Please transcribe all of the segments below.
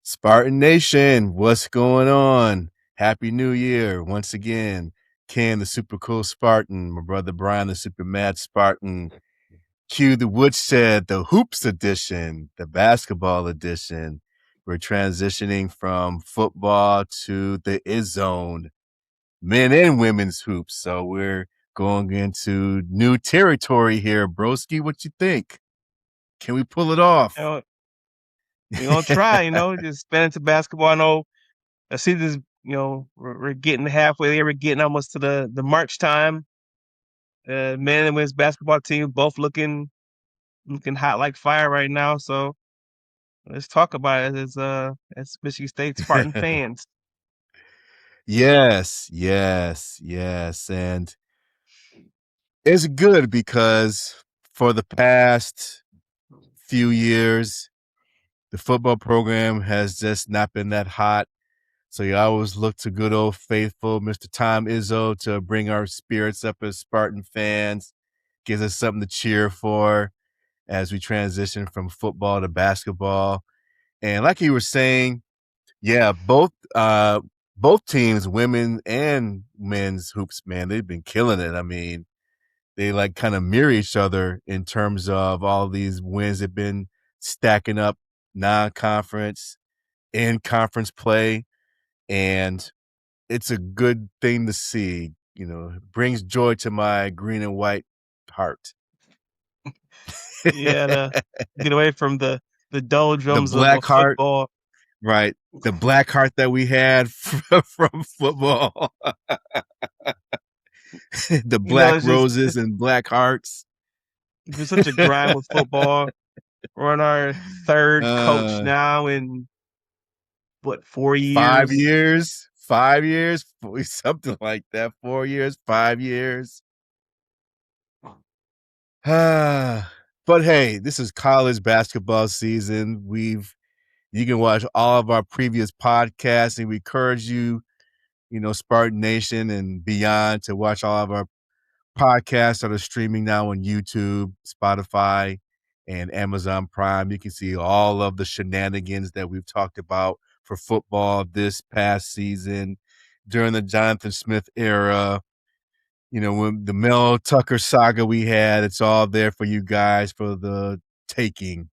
Spartan Nation, what's going on? Happy New Year once again. Ken, the super cool Spartan, my brother Brian, the super mad Spartan. Cue the Woodshed, the Hoops edition, the basketball edition. We're transitioning from football to the Izzone, men and women's hoops. So we're going into new territory here. Broski, what you think? Can we pull it off? We're gonna try, just spend into basketball. I know I see this, we're getting halfway there. We're getting almost to the March time. Men and women's basketball team both looking hot like fire right now. So let's talk about it as Michigan State Spartan fans. Yes, yes, yes. And it's good because for the past few years, the football program has just not been that hot. So you always look to good old faithful Mr. Tom Izzo to bring our spirits up as Spartan fans, gives us something to cheer for as we transition from football to basketball. And like you were saying, yeah, both teams, women and men's hoops, man, they've been killing it. I mean, they like kind of mirror each other in terms of all these wins they've been stacking up non-conference and conference play. And it's a good thing to see, it brings joy to my green and white heart. Yeah, to get away from the The doldrums of black heart, football. right? The black heart that we had from football. The black roses and black hearts. It's been such a grind with football. We're on our third coach now in 4 years? 5 years? 5 years? Something like that. 4 years, 5 years. But hey, this is college basketball season. You can watch all of our previous podcasts, and we encourage you, Spartan Nation and beyond, to watch all of our podcasts that are streaming now on YouTube, Spotify, and Amazon Prime. You can see all of the shenanigans that we've talked about for football this past season during the Jonathan Smith era. When the Mel Tucker saga we had, it's all there for you guys for the taking.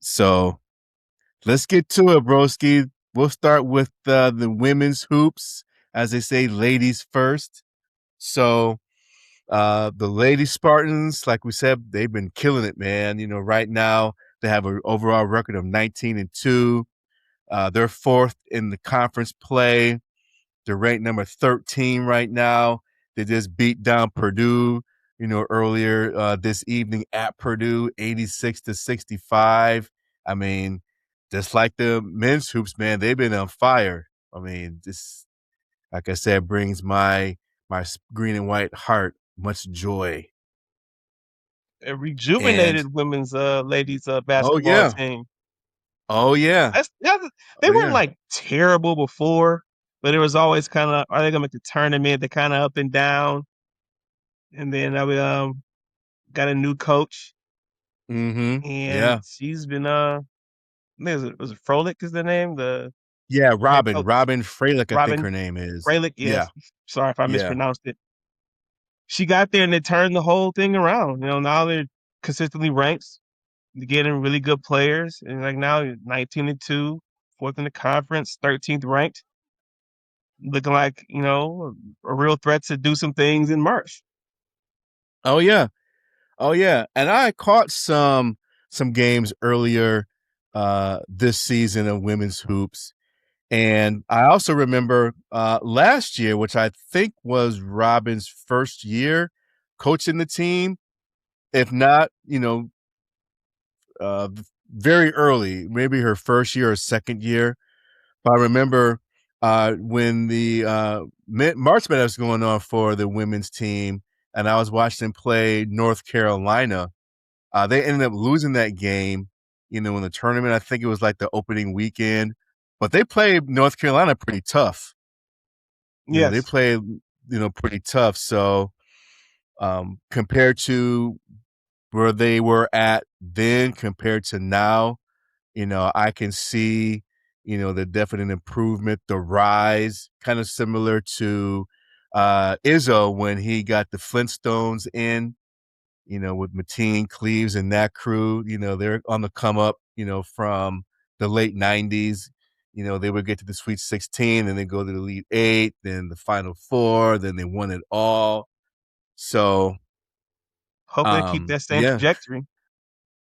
So let's get to it, broski. We'll start with the women's hoops, as they say, ladies first. So the Lady Spartans, like we said, they've been killing it, man. Right now they have an overall record of 19-2. They're fourth in the conference play. They're ranked number 13 right now. They just beat down Purdue, earlier this evening at Purdue, 86-65. I mean, just like the men's hoops, man, they've been on fire. I mean, this, like I said, brings my green and white heart much joy. A rejuvenated women's ladies basketball team. Oh yeah. They weren't like terrible before, but it was always kind of, are they gonna make the tournament? They're kind of up and down. And then we got a new coach. Mm-hmm. And she's been was it Froelich is the name? Robin Froelich, I think her name is. Froelich, yes. Yeah. Sorry if I mispronounced it. She got there and they turned the whole thing around. Now they're consistently ranked. They're getting really good players. And like now 19-2, fourth in the conference, 13th ranked. Looking like, a real threat to do some things in March. Oh yeah. And I caught some games earlier this season of women's hoops. And I also remember last year, which I think was Robin's first year coaching the team, if not, very early, maybe her first year or second year. But I remember when the March Madness was going on for the women's team, and I was watching them play North Carolina. They ended up losing that game, in the tournament. I think it was like the opening weekend. But they played North Carolina pretty tough. Yeah, they played pretty tough. So compared to where they were at then compared to now, I can see, the definite improvement, the rise, kind of similar to Izzo when he got the Flintstones in, with Mateen, Cleaves, and that crew. They're on the come up, from the late 90s. They would get to the Sweet 16 and then go to the Elite Eight, then the Final Four, then they won it all. So, Hopefully, they keep that same yeah, trajectory.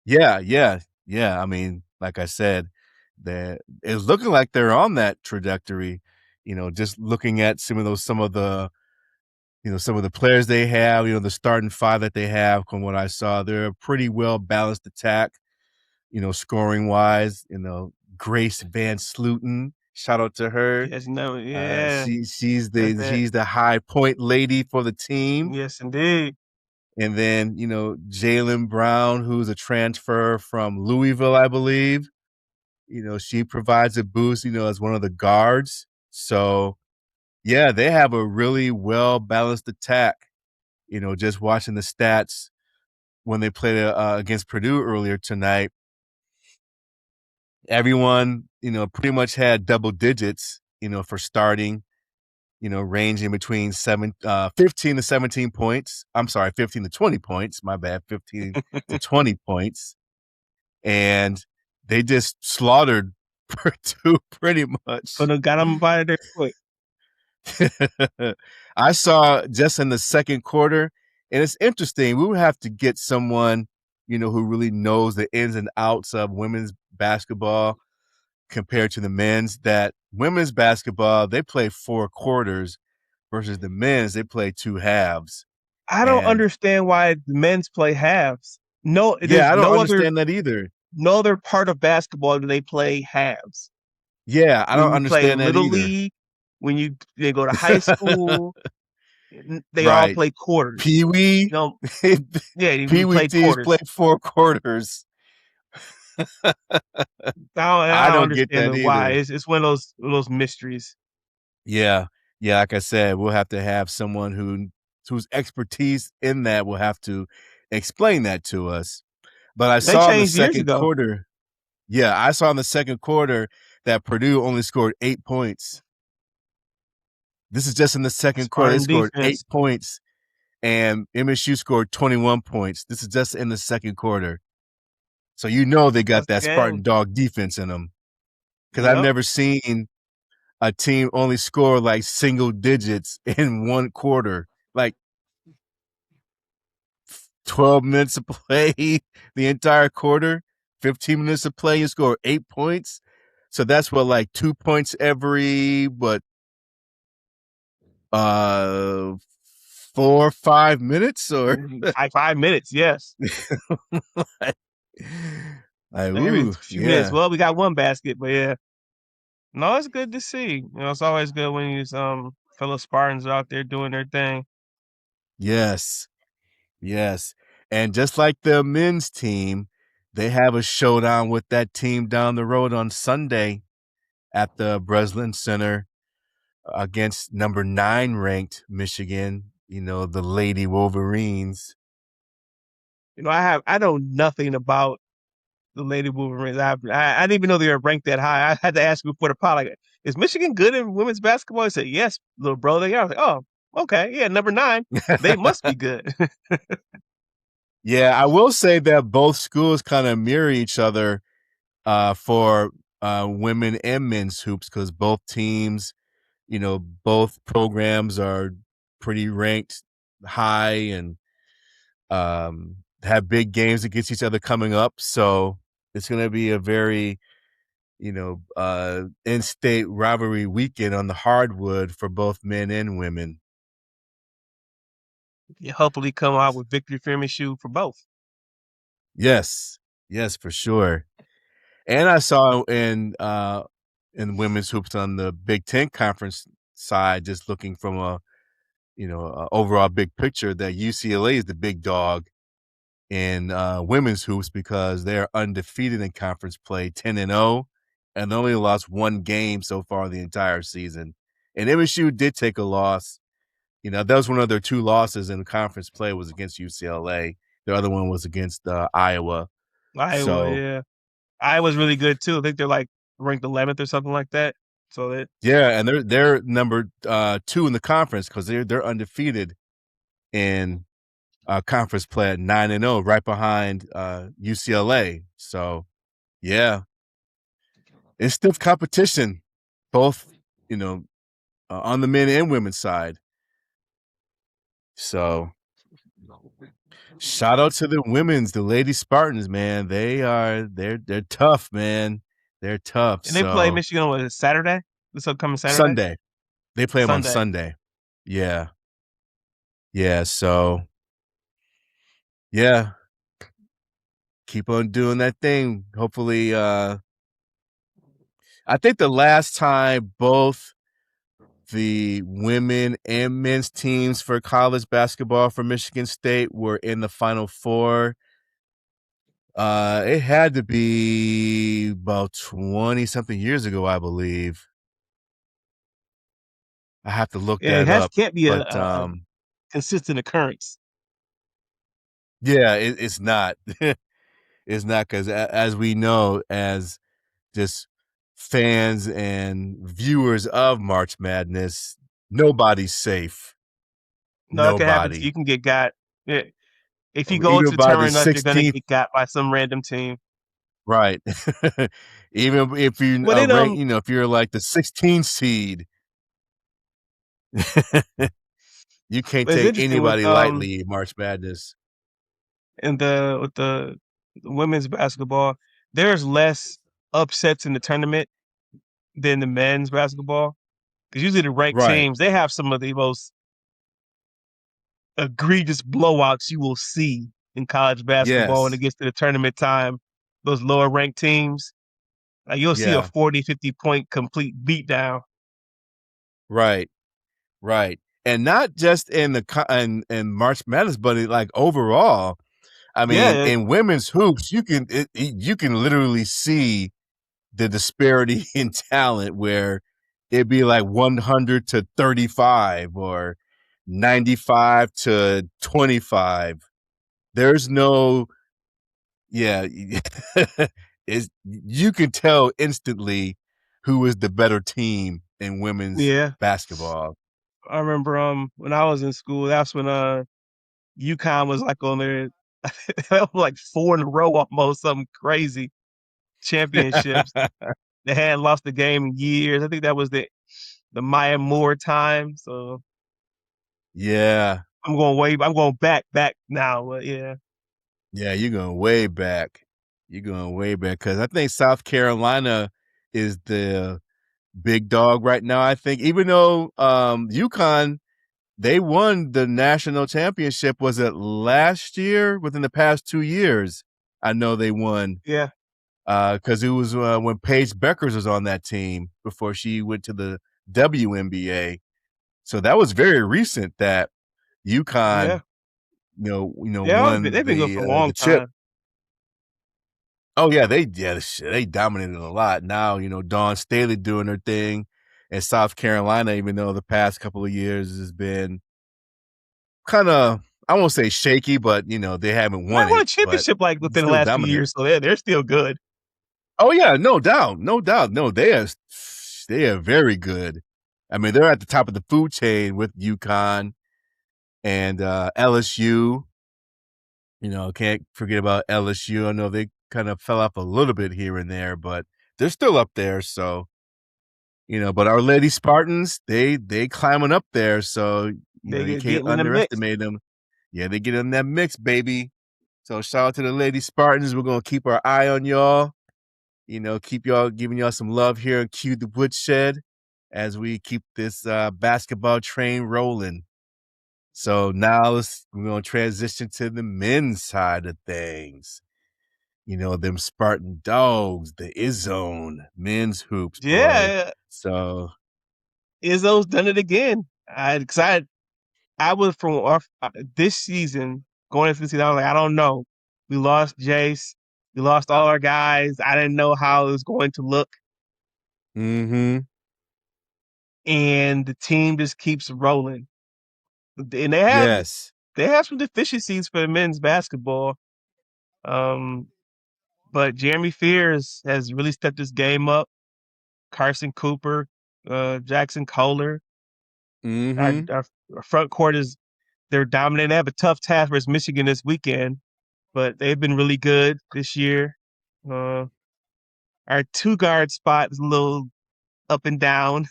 yeah, yeah, yeah. I mean, like I said, that it's looking like they're on that trajectory. Just looking at some of the players they have, the starting five that they have. From what I saw, they're a pretty well balanced attack. Scoring wise, Grace Van Sluten. Shout out to her. Yes, no, yeah, that's that. She's the high point lady for the team. Yes, indeed. And then, Jalen Brown, who's a transfer from Louisville, I believe. She provides a boost, as one of the guards. So, yeah, they have a really well balanced attack. Just watching the stats when they played against Purdue earlier tonight, everyone, pretty much had double digits, for starting, ranging between 15 to 17 points. I'm sorry, 15 to 20 points. My bad, 15 to 20 points. And they just slaughtered Purdue pretty much. Got them by their foot. I saw just in the second quarter, and it's interesting. We would have to get someone, who really knows the ins and outs of women's basketball compared to the men's. That women's basketball, they play 4 quarters versus the men's, they play 2 halves. I don't And understand why the men's play halves. No, yeah, there's I don't understand that either. no other part of basketball do they play halves. Yeah, I When don't you play understand that little either. league, they go to high school, they all Right. play quarters. Pee-wee, You know, yeah, we Pee-wee play teams play quarters. 4 quarters. I I don't don't get understand that the why. either. It's one of those mysteries. Yeah. Yeah, like I said, we'll have to have someone whose expertise in that will have to explain that to us. But I They saw in the changed years second ago. quarter I saw in the second quarter that Purdue only scored 8 points. This is just in the second quarter. They Spartan scored 8 defense. points, and MSU scored 21 points. This is just in the second quarter. So they got That's the that Spartan game. dog defense in them. Because I've Yep. never seen a team only score like single digits in one quarter. Like 12 minutes of play, the entire quarter, 15 minutes of play, you score 8 points. So that's what, like 2 points every, what, 4 or 5 minutes, or Like 5 minutes, yes. like, Every ooh, few minutes. yeah, Well, we got one basket, but yeah. No, it's good to see. It's always good when these fellow Spartans are out there doing their thing. yes, yes. And just like the men's team, they have a showdown with that team down the road on Sunday at the Breslin Center against number 9 ranked Michigan, the Lady Wolverines. I know nothing about the Lady Wolverines. I didn't even know they were ranked that high. I had to ask you before the pod, like, is Michigan good in women's basketball? He said, yes, little bro, they are. I was like, oh, okay, yeah, number 9. They must be good. Yeah, I will say that both schools kind of mirror each other for women and men's hoops, because both teams, both programs are pretty ranked high and have big games against each other coming up. So it's going to be a very, in-state rivalry weekend on the hardwood for both men and women. You hopefully come out with victory film shoe for both. Yes, yes, for sure. And I saw in women's hoops on the Big Ten conference side, just looking from a overall big picture, that UCLA is the big dog in women's hoops because they're undefeated in conference play, 10-0, and they only lost 1 game so far the entire season. And MSU did take a loss That was one of their two losses in conference play was against UCLA. The other one was against Iowa. Iowa, So yeah. Iowa's really good too. I think they're like ranked 11th or something like that. So that yeah, and they're number 2 in the conference because they're undefeated in conference play at 9-0, right behind UCLA. So yeah, it's stiff competition, both on the men and women's side. So shout out to the the Lady Spartans, man. They're tough, man. They're tough. and they play So Michigan on Saturday. This upcoming Saturday, Sunday, they play them on Sunday. Sunday. Yeah, yeah. So yeah, keep on doing that thing. Hopefully, I think the last time both the women and men's teams for college basketball for Michigan State were in the Final Four. It had to be about 20 something years ago, I believe. I have to look Yeah, it that has up, can't be but a consistent occurrence. yeah, it's not. It's not because, as we know, as just fans and viewers of March Madness, nobody's safe. No, it can happen to you. Nobody. You can get got. Yeah. If you go Even into the by the tournament, you're gonna 16th, get got by some random team. right? Even if you Well, they rank, if you're like the 16th seed, you can't it's take interesting with anybody lightly in March Madness. in the with the women's basketball. There's less upsets in the tournament than the men's basketball because usually the ranked Right. teams they have some of the most egregious blowouts you will see in college basketball when it Yes. gets to the tournament time. Those lower ranked teams, like you'll see a Yeah. 40, 50 point complete beatdown. Right. Right. And not just in in March Madness, but like overall. I mean, Yeah, in women's hoops, you can literally see the disparity in talent where it'd be like 100 to 35 or 95 to 25. There's no, yeah, is you can tell instantly who is the better team in women's yeah. basketball. I remember when I was in school, that's when UConn was like on their like 4 in a row almost, something crazy championships. They hadn't lost the game in years. I think that was the Maya Moore time. So Yeah. I'm going back now. But yeah. Yeah, you're going way back. You're going way back because I think South Carolina is the big dog right now. I think even though UConn they won the national championship, was it last year? Within the past 2 years, I know they won Yeah. because it was when Paige Beckers was on that team before she went to the WNBA. So that was very recent that UConn, Yeah. Yeah, won they've been good for a the long chip. time. Oh yeah, they dominated a lot. Now Dawn Staley doing her thing, and South Carolina, even though the past couple of years has been kind of, I won't say shaky, but they haven't I won won a it, but championship like within the still last few dominant. years, so they're still good. Oh yeah, no doubt, no doubt. No, they are very good. I mean, they're at the top of the food chain with UConn and LSU. Can't forget about LSU. I know they kind of fell off a little bit here and there, but they're still up there. So but Our Lady Spartans, they climbing up there. So They you get can't getting in the mix. underestimate them. Yeah, they get in that mix, baby. So shout out to the Lady Spartans. We're gonna keep our eye on y'all. Keep y'all giving y'all some love here and cue the Woodshed as we keep this basketball train rolling. So now we're gonna transition to the men's side of things. Them Spartan dogs, the Izzone men's hoops, boy. Yeah, So Izzo's done it again. I was from this season going into the season. I was like, I don't know. We lost Jace. We lost all our guys. I didn't know how it was going to look, mm-hmm. and the team just keeps rolling. and Yes. they have some deficiencies for men's basketball. Um, but Jeremy Fears has really stepped his game up. Carson Cooper, Jackson Kohler. Our, Mhm. our, our front court is they're dominant. They have a tough task versus Michigan this weekend, but they've been really good this year. Uh, our two guard spot is a little up and down,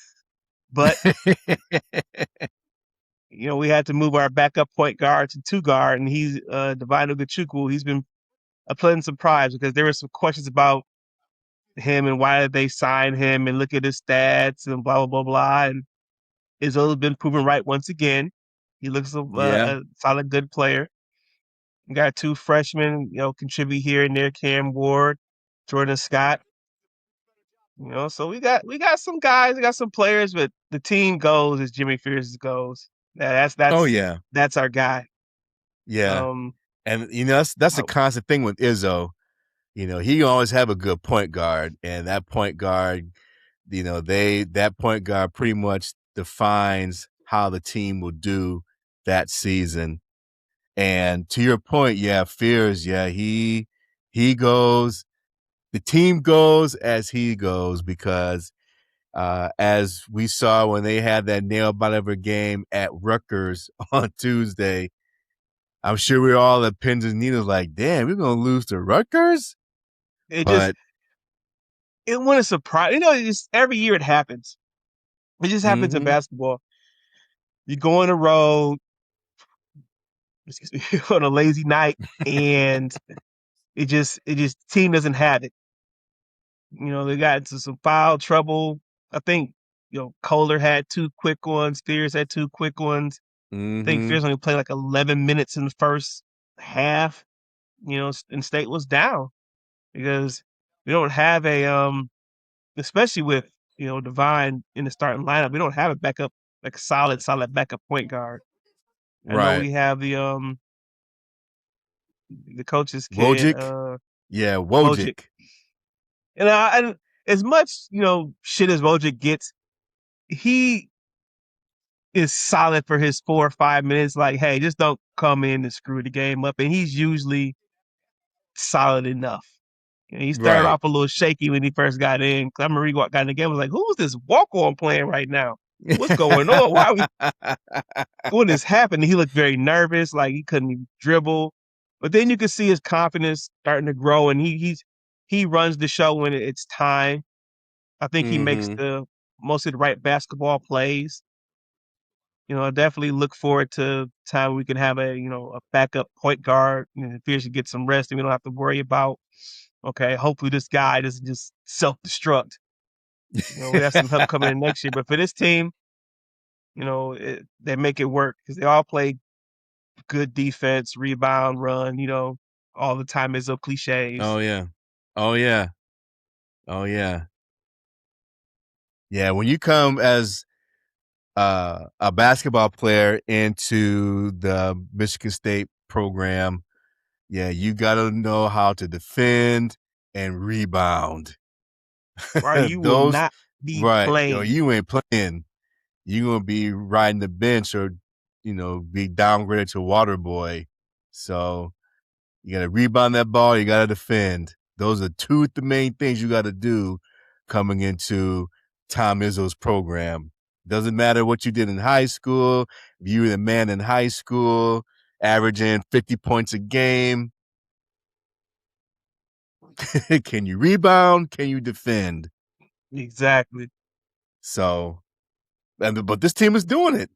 but we had to move our backup point guard to two guard, and he's Divine Ugachukwu. He's been a pleasant surprise because there were some questions about him and why did they sign him and look at his stats and blah blah blah blah. And Izzo's been proven right once again. He looks Yeah. a solid, good player. We got two freshmen, contribute here and there. Cam Ward, Jordan Scott. So we got some guys, we got some players, but the team goes as Jimmy Fears goes. That's Oh, that's yeah. that's our guy. Yeah. Um, And, that's a oh, constant thing with Izzo. He always have a good point guard, and that point guard, that point guard pretty much defines how the team will do that season. And to your point, yeah, Fears, yeah, he goes, the team goes as he goes because as we saw when they had that nail biter game at Rutgers on Tuesday, I'm sure we are all at pins and needles like, damn, we're gonna lose to Rutgers? it just But it wasn't a surprise. It's every year it happens. It just happens in mhm, basketball. You go on a road, excuse me, on a lazy night, and it just team doesn't have it. They got into some foul trouble. I think Kohler had two quick ones. Fears had two quick ones. I think mhm, Fears only played like 11 minutes in the first half. And State was down because we don't have especially with Divine in the starting lineup. We don't have a backup like solid backup point guard. I know right. we have the coach's kid, Wojcik? Yeah, Wojcik. Wojcik. And as much shit as Wojcik gets, he is solid for his 4 or 5 minutes. Like, hey, just don't come in and screw the game up. And he's usually solid enough. He started Right. off a little shaky when he first got in. I remember he got in the game. I was like, who's this walk on playing right now? What's going on? Why are we when this happened? He looked very nervous, like he couldn't even dribble. But then you could see his confidence starting to grow, and he runs the show when it's time. I think he makes Mhm. the most of the right basketball plays. I definitely look forward to time we can have a backup point guard. Fears to get some rest, and we don't have to worry about. Okay, hopefully this guy doesn't just self destruct. We have some help coming in next year, but for this team, they make it work because they all play good defense, rebound, run. All the time is Oh, cliches. yeah. Oh, yeah. Oh, yeah. Yeah, when you come as, a basketball player into the Michigan State program, yeah, you gotta know how to defend and rebound. Or you will Those not be right, playing. you ain't playing. You gonna be riding the bench or, be downgraded to water boy. So, you gotta rebound that ball, you gotta defend. Those are two the main things you gotta do coming into Tom Izzo's program. Doesn't matter what you did in high school, if you were the man in high school, averaging 50 points a game. Can you rebound? Can you defend? Exactly. So, but this team is doing it.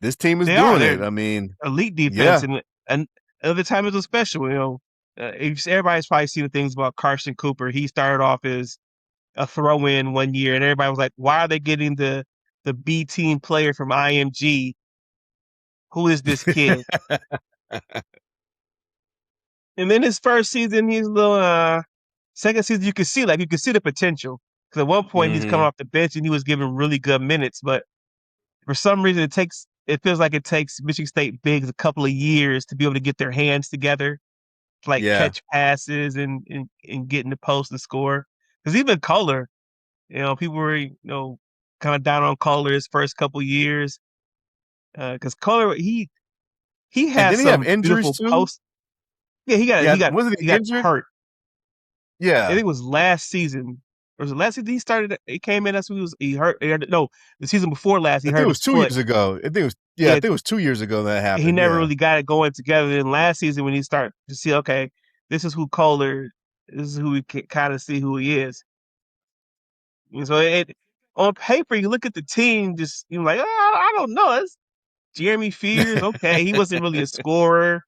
This team is They are. doing it. They're I mean, elite defense, yeah. and other time it was special. Everybody's probably seen the things about Carson Cooper. He started off as a throw in one year, and everybody was like, "Why are they getting the B team player from IMG? Who is this kid?" And then his first season, he's a little. Second season, you could see the potential. Because at one point he's coming Mhm. off the bench and he was given really good minutes, but for some reason it feels like it takes Michigan State bigs a couple of years to be able to get their hands together, to like Yeah. catch passes and get in the post and score. Because even Kohler, people were kind of down on Kohler his first couple years. because Kohler he And has didn't he have some injuries beautiful too? posts. Yeah, Yeah, wasn't he he got injured? hurt. I think Yeah. it was last season. Or was it last season he started? He came in. That's when he hurt. No, the season before last, he I think it hurt was his 2 foot. years ago. I Yeah, think it was 2 years ago that he happened, never yeah. really got it going together. Then last season, when he started to see, okay, this is who Kohler, this is who we can kind of see who he is. And so on paper, you look at the team, just you're like, oh, I don't know. It's Jeremy Fears. Okay, he wasn't really a scorer,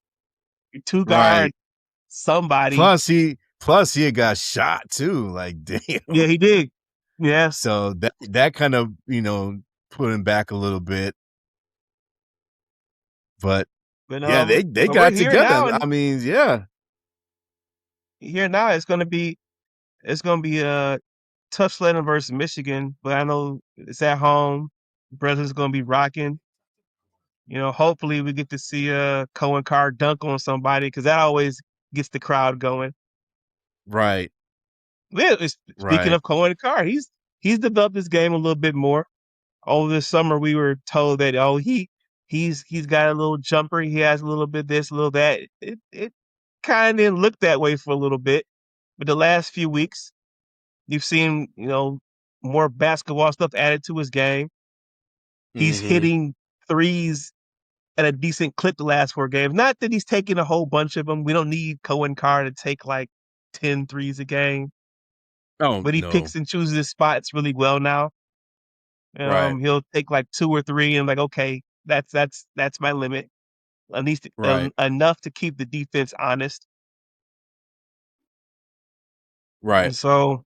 two guard, Right. somebody. Plus he had got shot too, like, Yeah, damn. he did. Yeah, So that kind of, put him back a little bit. But yeah, they but we're got here now, together. and I mean, yeah. here now it's gonna be a tough sledding versus Michigan, but I know it's at home. Brother's gonna be rocking. Hopefully we get to see Cohen Carr dunk on somebody because that always gets the crowd going. Right. Yeah, speaking Right. of Cohen Carr, he's developed his game a little bit more. Over this summer, we were told that he's got a little jumper, he has a little bit this, a little that. It kind of didn't look that way for a little bit, but the last few weeks, you've seen more basketball stuff added to his game. He's Mhm. hitting threes at a decent clip the last 4 games. Not that he's taking a whole bunch of them. We don't need Cohen Carr to take like 10 threes a game, Oh, but he no. picks and chooses his spots really well now. Right. He'll take like 2 or 3 and like, okay, that's my limit. At least Right. enough to keep the defense honest. Right. And so,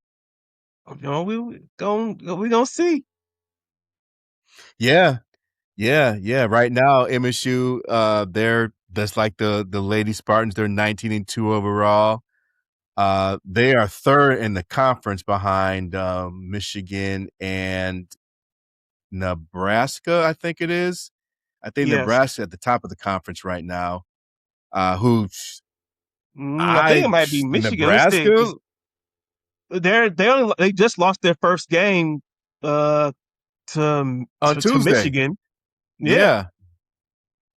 we gonna see. Yeah. Yeah, yeah. Right now, MSU, that's like the Lady Spartans. They're 19-2 overall. They are third in the conference behind Michigan and Nebraska, I think it is. I think Yes. Nebraska at the top of the conference right now. Who I think it I might be Michigan. Let me see, Nebraska 'cause they just lost their first game uh on to Tuesday. Michigan. Yeah. Yeah,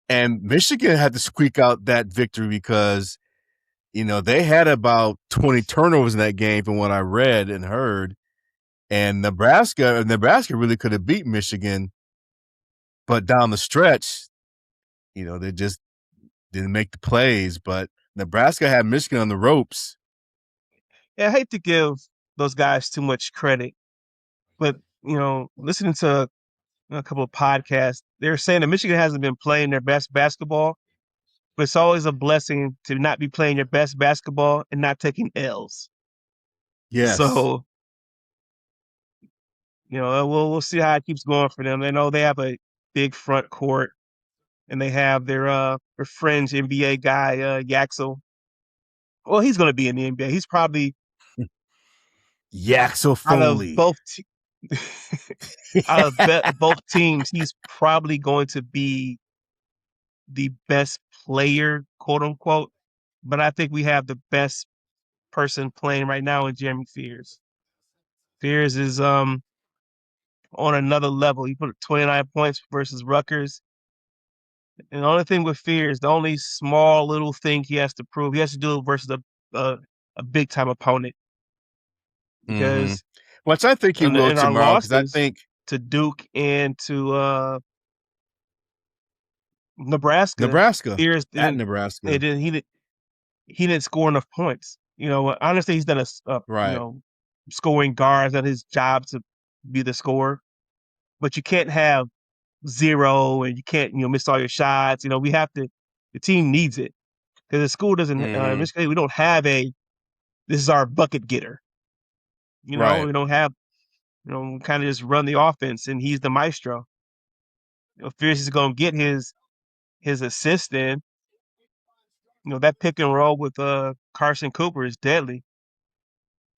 and Michigan had to squeak out that victory because they had about 20 turnovers in that game from what I read and heard. And Nebraska really could have beat Michigan, but down the stretch, they just didn't make the plays. But Nebraska had Michigan on the ropes. Yeah, I hate to give those guys too much credit, but listening to a couple of podcasts, they're saying that Michigan hasn't been playing their best basketball, but it's always a blessing to not be playing your best basketball and not taking L's. Yes. So, we'll see how it keeps going for them. They know they have a big front court, and they have their fringe NBA guy, Yaxel. Well, he's going to be in the NBA. He's probably Yaxel out of Foley. both both teams, he's probably going to be the best player, quote unquote. But I think we have the best person playing right now in Jeremy Fears. Fears is on another level. He put up 29 points versus Rutgers. And the only thing with Fears, the only small little thing he has to prove, he has to do it versus a, a big time opponent. Mhm. Because Which I think he will in our tomorrow because I losses think to Duke and to Nebraska, Nebraska Fears at didn't. It Nebraska. didn't. He didn't score enough points. Honestly, he's done Right. scoring guards at his job to be the scorer, but you can't have zero and you can't miss all your shots. We have to. The team needs it because the school doesn't. Mhm. Michigan, we don't have a. This is our bucket getter. Right. We don't have. Kind of just run the offense, and he's the maestro. Fierce is going to get his assist in. That pick and roll with Carson Cooper is deadly.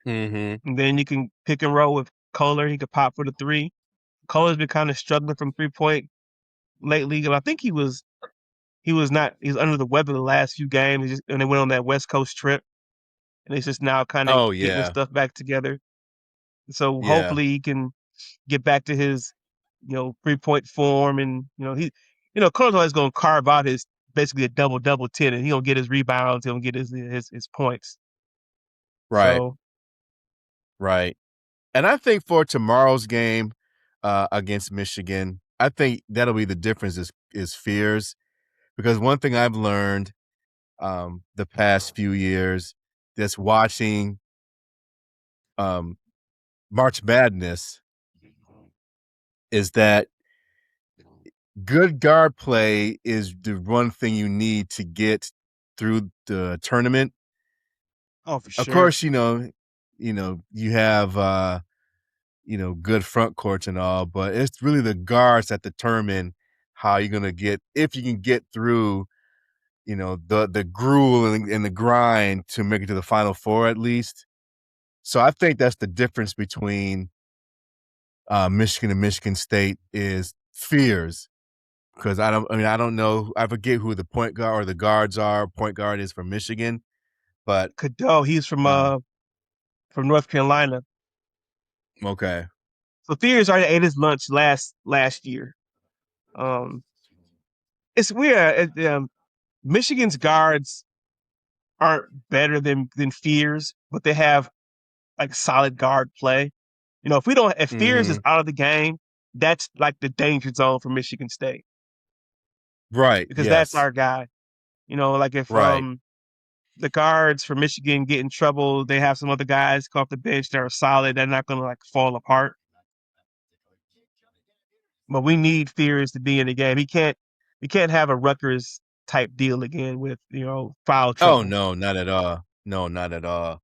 Mhm. And then you can pick and roll with Kohler. He could pop for the three. Kohler's been kind of struggling from 3-point lately. I think he was under the weather the last few games. And they went on that West Coast trip, and he's just now kind of Oh, getting his yeah. stuff back together. So Yeah. hopefully he can get back to his 3-point form, and Colin's always going to carve out his basically a double 10, and he'll get his rebounds, he'll get his points. Right, So right. And I think for tomorrow's game against Michigan, I think that'll be the difference is fears. Because one thing I've learned the past few years, just watching um, March Madness, is that good guard play is the one thing you need to get through the tournament. oh for Of sure. course, you have good front courts and all, but it's really the guards that determine how you're gonna get if you can get through, the gruel and the grind to make it to the Final Four at least. So I think that's the difference between Michigan and Michigan State is fears. Because I don't know. I forget who the point guard or the guards are. Point guard is from Michigan, but Cadeau, he's uh, from North Carolina. okay. So Fears already ate his lunch last year. Um, it's weird. Michigan's guards aren't better than Fears, but they have like solid guard play. If Fears is Mhm. out of the game, that's like the danger zone for Michigan State Right, because that's yes. our guy. Like if Right. the guards for Michigan get in trouble, they have some other guys come off the bench that are solid. They're not going to like fall apart. But we need Fears to be in the game. He can't have a Rutgers type deal again with foul Oh, trouble. no, not at all. No, not at all.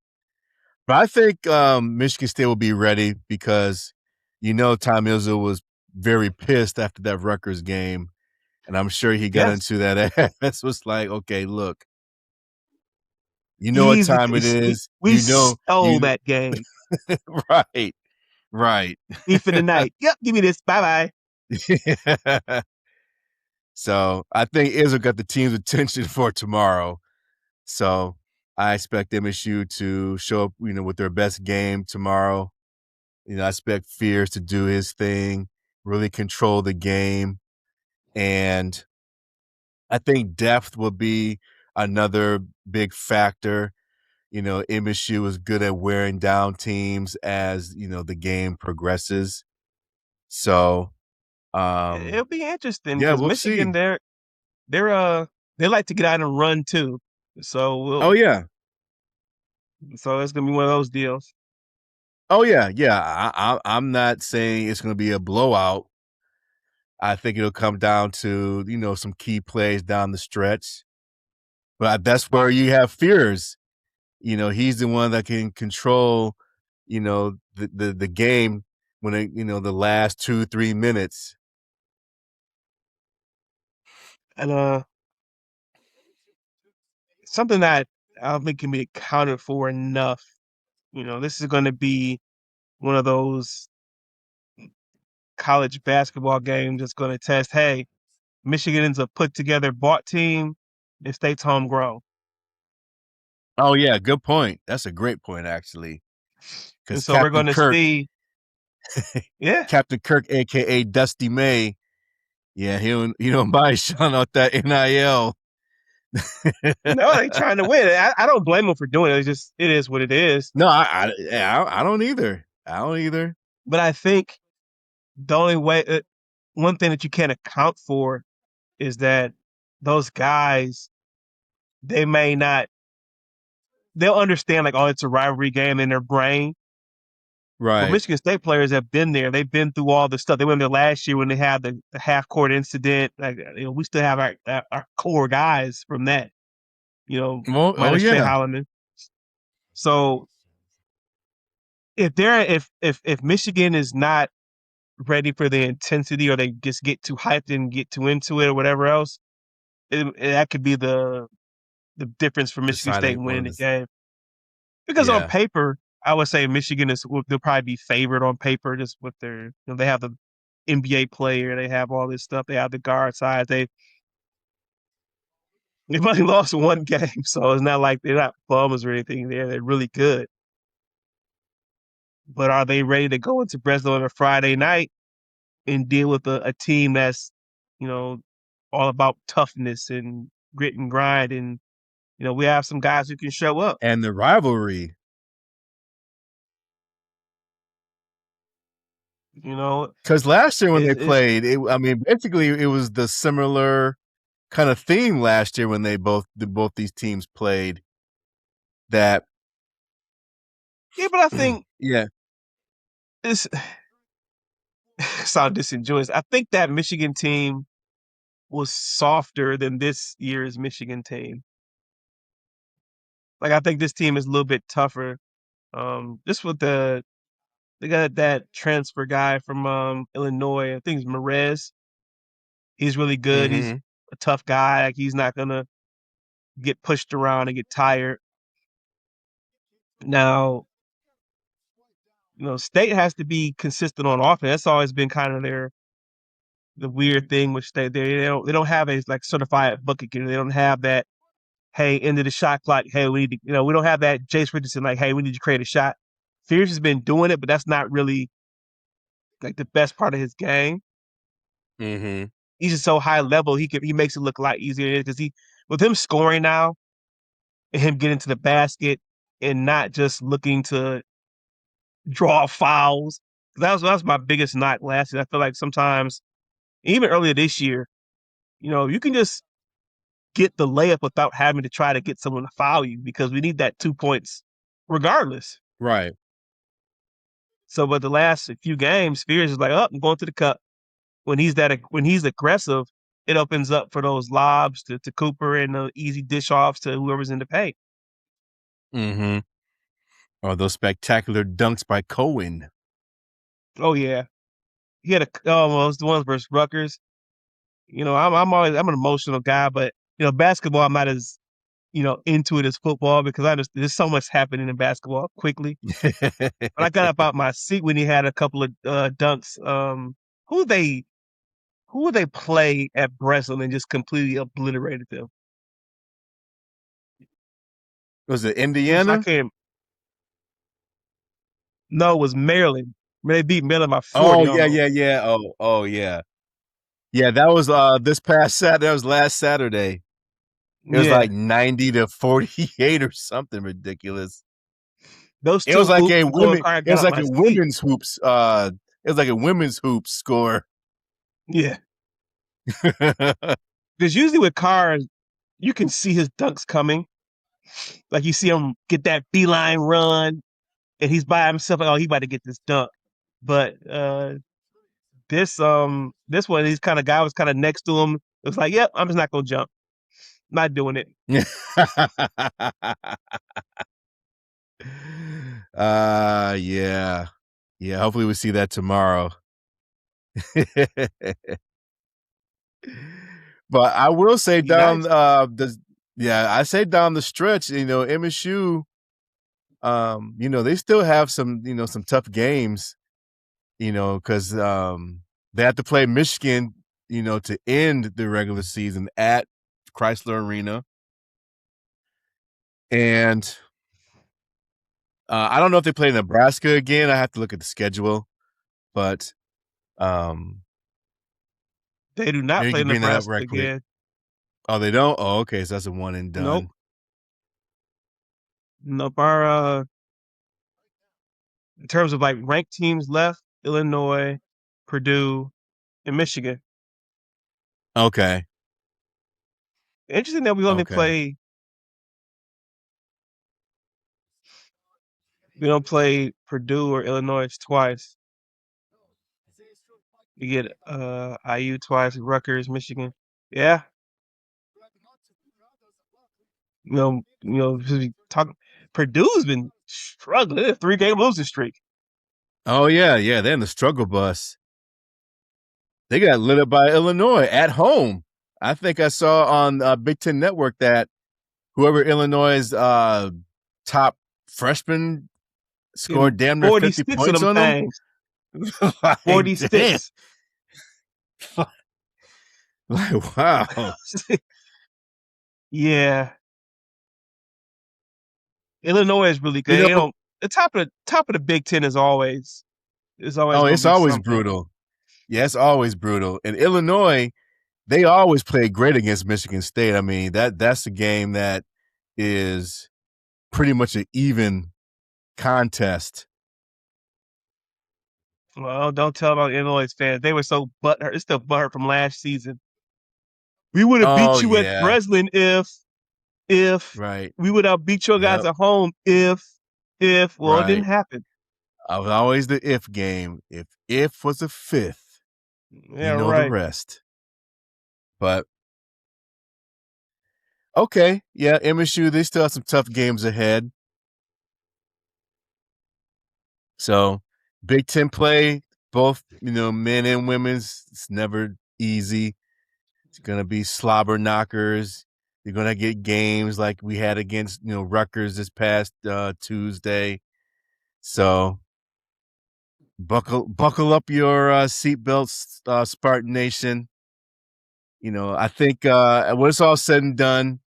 But I think, Michigan State will be ready because, Tom Izzo was very pissed after that Rutgers game, and I'm sure he got Yes, into that ass was like, "Okay, look, you know what easy. time it is. We stole that game. Right, right. Beef of the night. Yep, give me this. Bye bye. So, I think Izzo got the team's attention for tomorrow. So, I expect MSU to show up, with their best game tomorrow. I expect Fears to do his thing, really control the game, and I think depth will be another big factor. MSU is good at wearing down teams as, the game progresses. So, It'll be interesting yeah, because we'll Michigan, see. they like to get out and run too. So Oh, we'll yeah. so it's gonna be one of those deals. Oh, yeah, yeah. I'm not saying it's gonna be a blowout. I think it'll come down to, some key plays down the stretch. But that's where you have Fears. He's the one that can control, the game when the last 2, 3 minutes. And something that I don't think can be accounted for enough. This is going to be one of those college basketball games that's going to test. Hey, Michigan is a put together bought team. It stays homegrown, Oh, yeah, good point. That's a great point, actually. and Because so we're going to see. Yeah, Captain Kirk, aka Dusty May, yeah, he don't mind showing out that NIL. no, they trying to win. I don't blame them for doing it. It is what it is. No, I don't either. I don't either. But I think the only way, one thing that you can't account for is that those guys, they may not, they'll understand like, oh, it's a rivalry game in their brain. But Right. Michigan State players have been there. They've been through all the stuff. They went there last year when they had the half court incident. Like, we still have our core guys from that. Oh, Minus Trey yeah. Holloman. So if Michigan is not ready for the intensity, or they just get too hyped and get too into it, or whatever else, that could be the difference for Michigan State Deciding one winning of the this. game. Because on Yeah. paper, I would say Michigan they'll probably be favored on paper just with their they have the NBA player, they have all this stuff, they have the guard size, they've only lost one game, so it's not like they're not bums or anything. They're really good. But are they ready to go into Breslow on a Friday night and deal with a team that's, you know, all about toughness and grit and grind, and we have some guys who can show up. And the rivalry. You know, Because last year when they it's played, basically it was the similar kind of theme last year when both these teams played. That yeah, but I think yeah. it's sound disingenuous. I think that Michigan team was softer than this year's Michigan team. Like I think this team is a little bit tougher. Just with they got that transfer guy from Illinois. I think it's Merez. He's really good. He's Mm-hmm. a tough guy. Like he's not gonna get pushed around and get tired. Now, State has to be consistent on offense. That's always been kind of the weird thing with State. They don't have a like certified bucket getter. They don't have that. Hey, end of the shot clock. Hey, we need to. We don't have that. Jace Richardson like, hey, we need to create a shot. Fierce has been doing it, but that's not really like the best part of his game. Mm-hmm. He's just so high level. He makes it look a lot easier because with him scoring now and him getting to the basket and not just looking to draw fouls. That was my biggest knock last year. I feel like sometimes, even earlier this year, you can just get the layup without having to try to get someone to foul you because we need that 2 points regardless. Right. So, but the last few games, Spears is like, oh, I'm going to the cup. When he's aggressive, it opens up for those lobs to Cooper and the easy dish offs to whoever's in the paint. Mm-hmm. Or those spectacular dunks by Cohen. Oh yeah, he had almost the ones versus Rutgers. I'm an emotional guy, but basketball I'm not as into it as football because there's so much happening in basketball quickly. But I got up out my seat when he had a couple of dunks. Who they who would they play at Breslin and just completely obliterated them? Was it I Indiana? can't. No, it was Maryland. They beat Maryland by Oh 40 yeah, almost. yeah, yeah. Oh yeah. Yeah, that was this past Saturday. That was last Saturday. It was Yeah, like 90-48 or something ridiculous. those It was two like hoops a before women. Carr It got was out like my a seat. women's hoops. It was like a women's hoops score. Yeah, because usually with Carr, you can see his dunks coming. Like you see him get that beeline run, and he's by himself. Like, oh, he about to get this dunk. But this one, he's kind of guy was kind of next to him. It was like, yep, I'm just not gonna jump. Not doing it. Yeah. Yeah, hopefully we see that tomorrow. But I will say Be nice. I say down the stretch, MSU, they still have some tough games, because they have to play Michigan, to end the regular season at Chrysler Arena. And I don't know if they play Nebraska again. I have to look at the schedule, but They do not maybe you play can bring that up Nebraska right quick. again. Oh, they don't? Oh, okay. So that's a one and Nope. done. Nope. Our in terms of like ranked teams left, Illinois, Purdue, and Michigan. Okay. Interesting that Okay. we don't play Purdue or Illinois twice. You get IU twice, Rutgers, Michigan. Yeah. Talk Purdue's been struggling. They're a 3-game losing streak. Oh, yeah. Yeah. They're in the struggle bus. They got lit up by Illinois at home. I think I saw on Big Ten Network that whoever Illinois' top freshman Getting scored damn near 50 46 of points them on them. things. Like, damn. 46. Like, wow. Yeah. Illinois is really You good. know, The top of the Big Ten is always oh, gonna it's be always something. brutal. Yeah, it's always brutal. And Illinois, they always play great against Michigan State. I mean, that's a game that is pretty much an even contest. Well, don't tell about Illinois fans. They were so butthurt. It's the butthurt from last season. We would have Oh beat you at yeah, Breslin if right. we would have beat your guys Yep, at home if well it didn't right. happen. I was always the if game. If was a fifth, Yeah, you know the right. rest. But okay, yeah, MSU, they still have some tough games ahead. So Big Ten play, both men and women's, it's never easy. It's gonna be slobber knockers. You're gonna get games like we had against Rutgers this past Tuesday. So buckle up your seatbelts, Spartan Nation. I think when it's all said and done,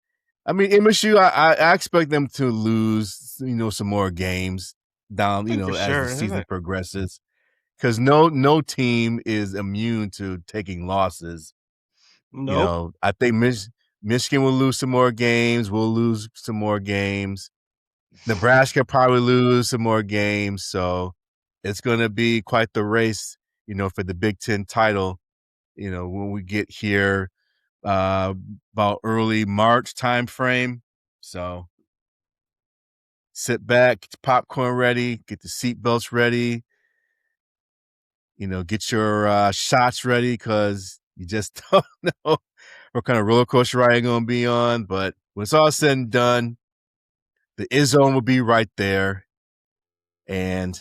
I mean MSU, I expect them to lose, some more games I down, think for as the sure. season progresses. Because no team is immune to taking losses. Nope. I think Michigan will lose some more games. We'll lose some more games. Nebraska probably lose some more games. So it's going to be quite the race, for the Big Ten title. When we get here about early March time frame. So sit back, get the popcorn ready, get the seatbelts ready. Get your shots ready because you just don't know what kind of roller coaster ride you're going to be on. But when it's all said and done, the Izzone will be right there. And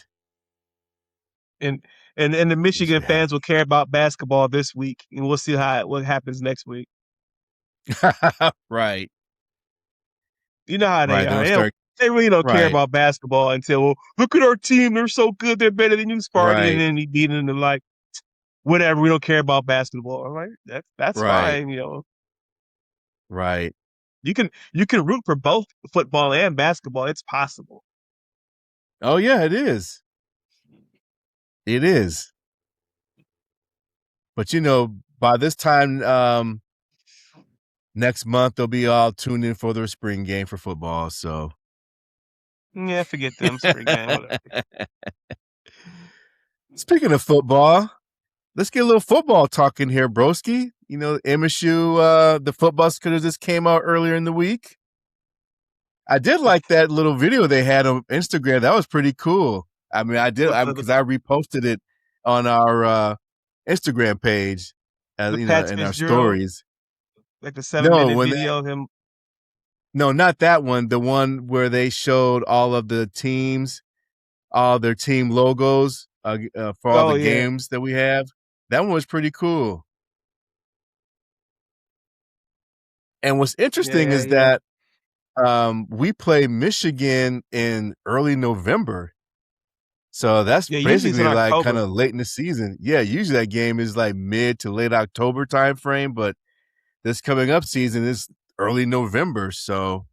And and the we should Michigan have fans will care about basketball this week, and we'll see what happens next week. right. You know how they Right. They're are. going to start. They really don't care Right. about basketball until, well, look at our team. They're so good. They're better than you, Sparty. And Right. then he beat them and like, whatever. We don't care about basketball. All right, that's Right. fine. Right. You can root for both football and basketball. It's possible. Oh, yeah, it is. It is. But, by this time next month, they'll be all tuned in for their spring game for football. So, Yeah, forget them. Spring game, whatever. speaking of football, let's get a little football talk in here, broski. MSU, the football scouts just came out earlier in the week. I did like that little video they had on Instagram. That was pretty cool. I mean, I did because I reposted it on our Instagram page, the Pat in our Fitzgerald, stories. like the No, 7-minute video of him. no, not that one. The one where they showed all of the teams, all their team logos for all the Oh yeah, games that we have. That one was pretty cool. And what's interesting yeah, is yeah. that we play Michigan in early November. So that's Yeah, usually it's in basically like kind October. of late in the season. Yeah, usually that game is like mid to late October time frame, but this coming up season is early November. So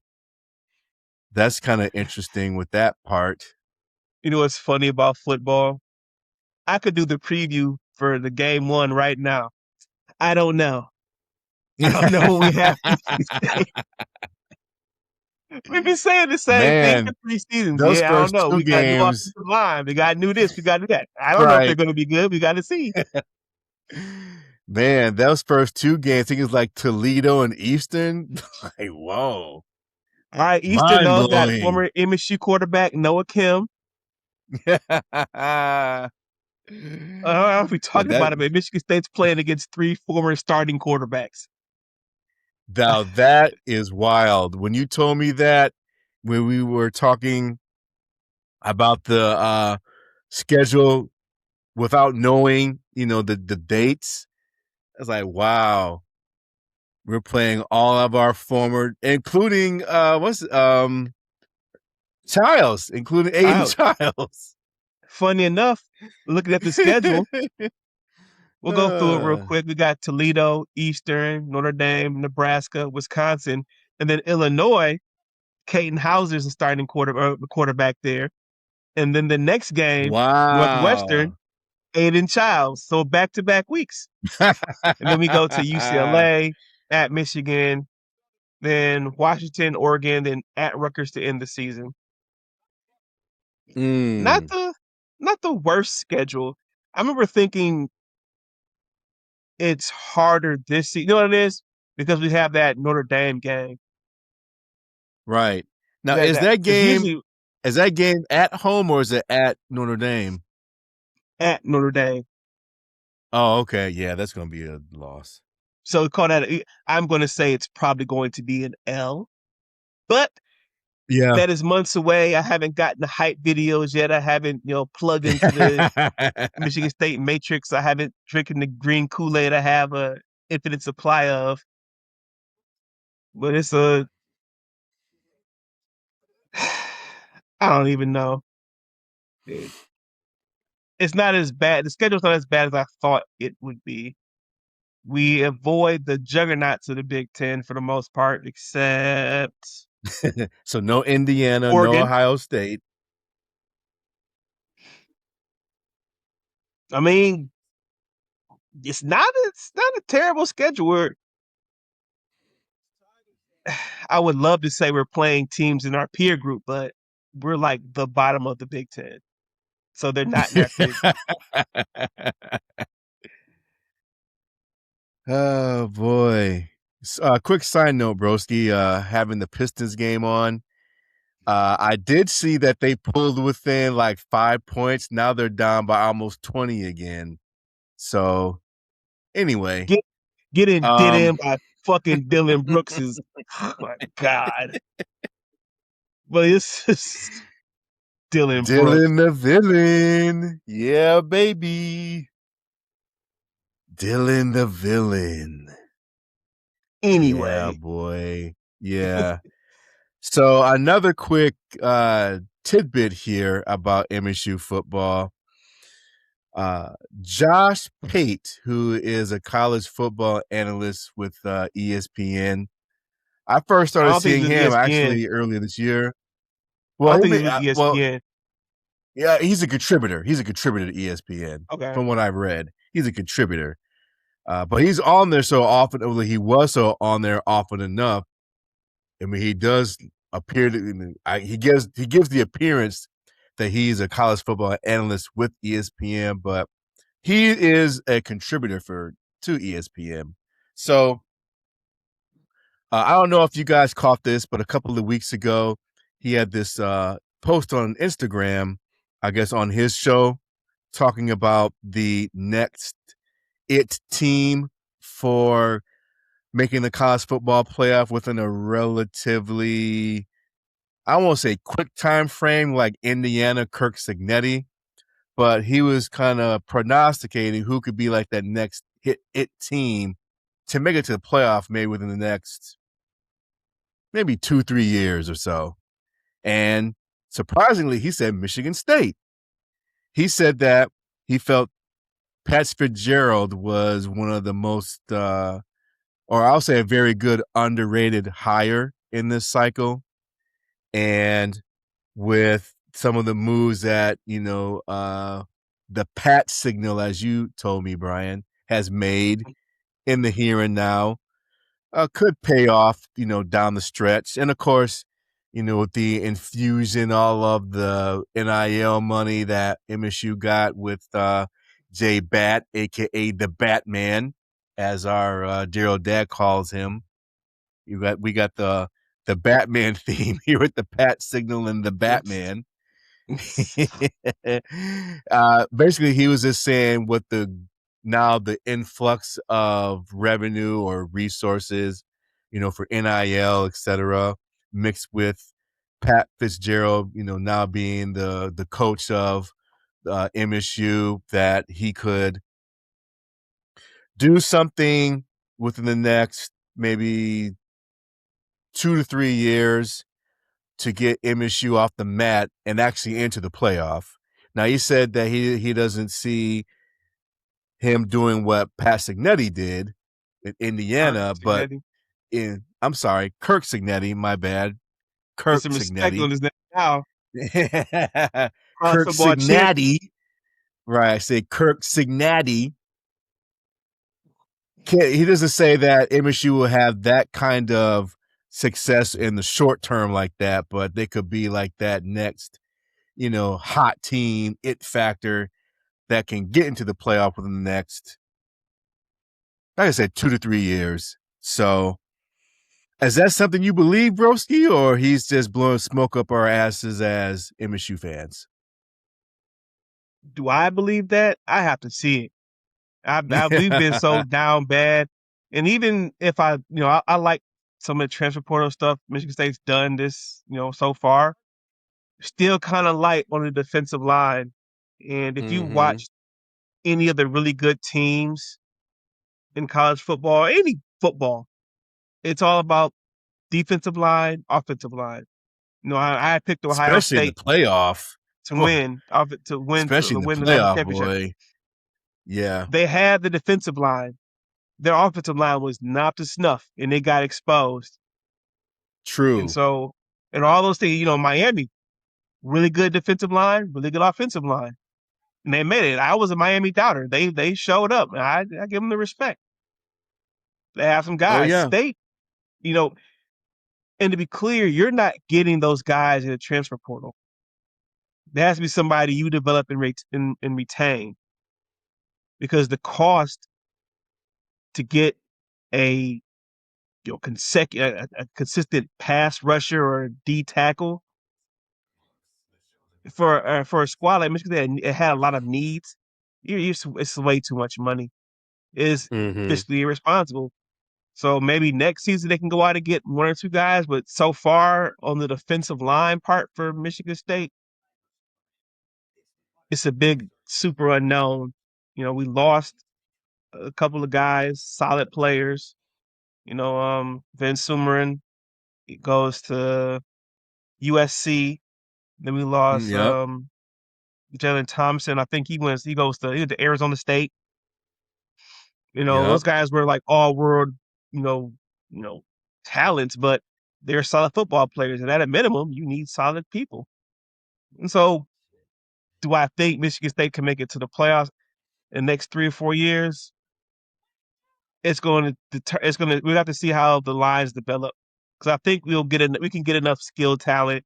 that's kind of interesting with that part. You know what's funny about football? I could do the preview for the game one right now. I don't know. I don't know what we have. We've been saying the same thing for Man, 3 seasons. those Yeah, I don't first know. two We got new games, offensive line. We got new this. We got new that. I don't know if they're right? going to be good. We got to see. Man, those first two games, I think it's like Toledo and Eastern. Like, whoa, All right, Eastern mind though got blowing. former MSU quarterback Noah Kim. Yeah, I don't know if we talked that about it, but Michigan State's playing against 3 former starting quarterbacks. now that is wild. When you told me that when we were talking about the schedule without knowing, the dates, I was like, wow, we're playing all of our former, including Childs, including Aiden Child. Childs. Funny enough, looking at the schedule, we'll go through it real Uh, quick. We got Toledo, Eastern, Notre Dame, Nebraska, Wisconsin, and then Illinois. Caden Hauser's the starting quarterback there. And then the next game, wow. Northwestern. Aiden Childs. So back-to-back weeks. And then we go to UCLA, at Michigan, then Washington, Oregon, then at Rutgers to end the season. Not Mm, the not the worst schedule. I remember thinking it's harder this season. You know what it is? Because we have that Notre Dame game. right. Now, That because usually is that game at home or is it at Notre Dame? at Notre Dame. Oh, okay. Yeah, that's going to be a loss. So call that. I'm going to say it's probably going to be an L, but Yeah. that is months away. I haven't gotten the hype videos yet. I haven't plugged into the Michigan State matrix. I haven't drinking the green Kool-Aid. I have a infinite supply of, but it's a I don't even know. It's not as bad. The schedule's not as bad as I thought it would be. We avoid the juggernauts of the Big Ten for the most part, except So no Indiana, no Oregon. Ohio State. I mean, it's not a terrible schedule. I would love to say we're playing teams in our peer group, but we're like the bottom of the Big Ten, so they're not in our peer group. Oh boy. Quick side note, broski, having the Pistons game on. I did see that they pulled within like 5 points. Now they're down by almost 20 again. So anyway, Get did um in by fucking Dylan Brooks is oh my god, but it's just Dylan Brooks Dylan the villain. Yeah, baby. Dylan the villain. Yeah, anyway. boy. Yeah. So another quick tidbit here about MSU football. Uh, Josh Pate, who is a college football analyst with ESPN. I first I started don't think seeing he's with him ESPN. actually earlier this year. I Well, don't he think he's may, with well, ESPN. yeah, he's a contributor. He's a contributor to ESPN, Okay. from what I've read. He's a contributor, but he's on there so often. Well, he was so on there often enough. I mean, he does appear to. He gives the appearance that he's a college football analyst with ESPN, but he is a contributor to ESPN. So I don't know if you guys caught this, but a couple of weeks ago, he had this post on Instagram, I guess on his show, talking about the next team for making the college football playoff within a relatively, I won't say quick time frame like Indiana Kirk Signetti, but he was kind of prognosticating who could be like that next it team to make it to the playoff maybe within the next maybe 2-3 years or so. And surprisingly, he said Michigan State. He said that he felt Pat Fitzgerald was one of the most, or I'll say a very good underrated hire in this cycle. And with some of the moves that, the Pat signal, as you told me, Brian, has made in the here and now, could pay off, down the stretch. And of course, with the infusion, all of the NIL money that MSU got with Jay Bat, aka the Batman, as our dear old dad calls him. We got the Batman theme here with the Pat signal and the Batman. Basically, he was just saying what the influx of revenue or resources, for NIL, et cetera, mixed with Pat Fitzgerald, now being the coach of MSU, that he could do something within the next maybe 2 to 3 years to get MSU off the mat and actually into the playoff. Now, he said that he doesn't see him doing what Pat Signetti did in Kirk Indiana, but Cignati. I'm sorry, Kirk Signetti, my bad. Put Kirk some respect Signetti. on his name now. College Kirk football champ. Signati. right. I say Kirk Cincinnati. He doesn't say that MSU will have that kind of success in the short term like that, but they could be like that next, hot team, it factor that can get into the playoff within the next, like I said, 2 to 3 years. So, is that something you believe, Broski, or he's just blowing smoke up our asses as MSU fans? Do I believe that? I have to see it. We've been so down bad, and even if I like some of the transfer portal stuff Michigan State's done this, so far. Still kind of light on the defensive line, and if you Mm-hmm. watch any of the really good teams in college football, any football, it's all about defensive line, offensive line. I picked Ohio Especially in the State playoff. to Oh, win, especially to in the win the national playoff, championship. boy. Yeah, They had the defensive line. Their offensive line was not to snuff, and they got exposed. And true. so, and all those things, Miami, really good defensive line, really good offensive line, and they made it. I was a Miami doubter. They showed up, and I give them the respect. They have some Oh, guys. yeah. State, you know, and to be clear, you're not getting those guys in the transfer portal. There has to be somebody you develop and retain, because the cost to get a a consistent pass rusher or D tackle for a squad like Michigan that it had a lot of needs. It's way too much money. It's Mm-hmm. fiscally irresponsible. So maybe next season they can go out and get one or two guys, but so far on the defensive line part for Michigan State, it's a big super unknown. We lost a couple of guys, solid players. Vince Sumerin goes to USC. Then we lost Yep. Jalen Thompson. I think he went to Arizona State. Those Yep. guys were like all world, you know, you know, talents, but they're solid football players. And at a minimum, you need solid people. And so do I think Michigan State can make it to the playoffs in the next 3 or 4 years? We have to see how the lines develop. Because I think we can get enough skill talent,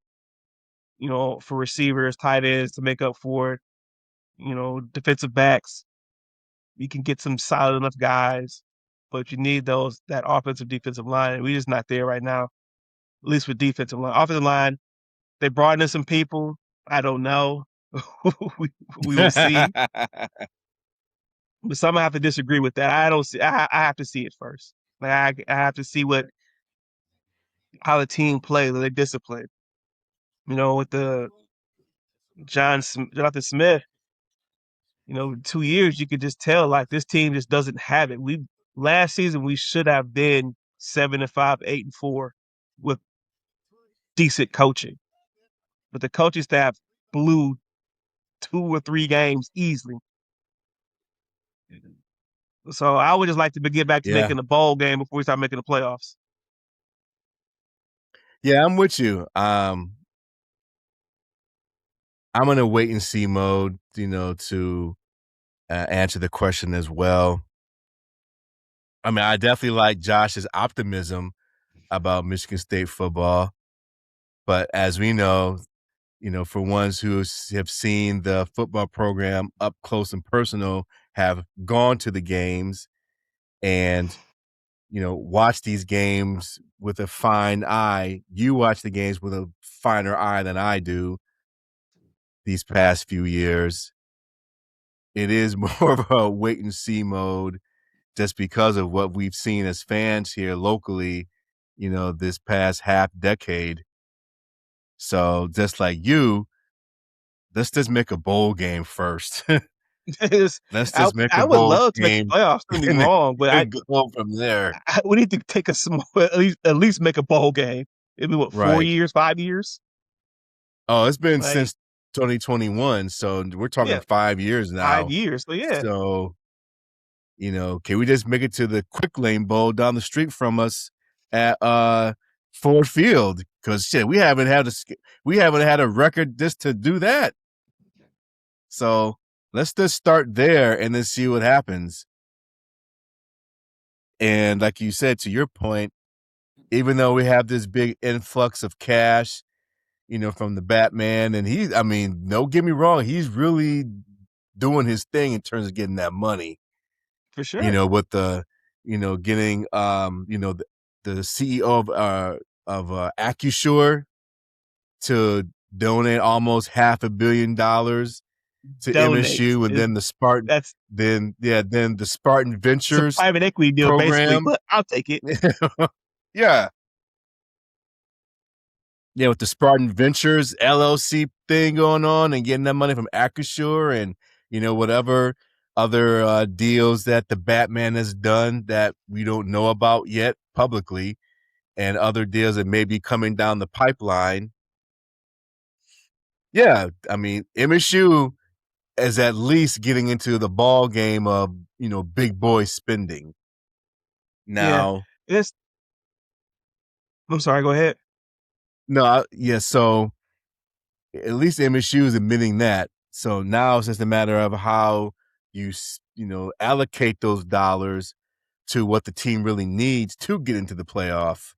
for receivers, tight ends to make up for it. Defensive backs. You can get some solid enough guys, but you need that offensive defensive line. We're just not there right now. At least with defensive line. Offensive line, they brought in some people. I don't know. we, we will see. But some have to disagree with that. I don't see. I have to see it first. Like I have to see how the team plays, their discipline. With the Jonathan Smith, 2 years you could just tell like this team just doesn't have it. We Last season we should have been 7-5, 8-4 with decent coaching, but the coaching staff blew 2 or 3 games easily. So I would just like to get back to Yeah. making the bowl game before we start making the playoffs. Yeah, I'm with you. I'm in a wait and see mode, to answer the question as well. I mean, I definitely like Josh's optimism about Michigan State football, but as we know, for ones who have seen the football program up close and personal, have gone to the games and, watch these games with a fine eye. You watch the games with a finer eye than I do these past few years. It is more of a wait and see mode just because of what we've seen as fans here locally, this past half decade. So just like you, let's just make a bowl game first. Let's just make a I would bowl love to make the game playoffs. Don't get me and wrong, but then go from there. we need to take a small at least make a bowl game. It'd be what, four Right. years, 5 years? Oh, it's been Like, since 2021, so we're talking yeah, 5 years 5 years. So yeah, So, can we just make it to the Quick Lane Bowl down the street from us at Ford Field? Because shit, we haven't had a record just to do that. So let's just start there and then see what happens. And like you said, to your point, even though we have this big influx of cash, from the Batman, and I mean, don't get me wrong, he's really doing his thing in terms of getting that money, For sure. with the, getting, the CEO of Accusure to donate almost $500 million to Donate MSU, and is then the Spartan, that's then the Spartan it's a Ventures private equity deal basically, program. but I'll take it. Yeah. Yeah, with the Spartan Ventures LLC thing going on and getting that money from Accusure and, whatever other deals that the Batman has done that we don't know about yet publicly, and other deals that may be coming down the pipeline. Yeah, I mean, MSU is at least getting into the ball game of, big boy spending. Yeah. Now, It's I'm sorry, go ahead. no, yeah, so at least MSU is admitting that. So now it's just a matter of how allocate those dollars to what the team really needs to get into the playoff.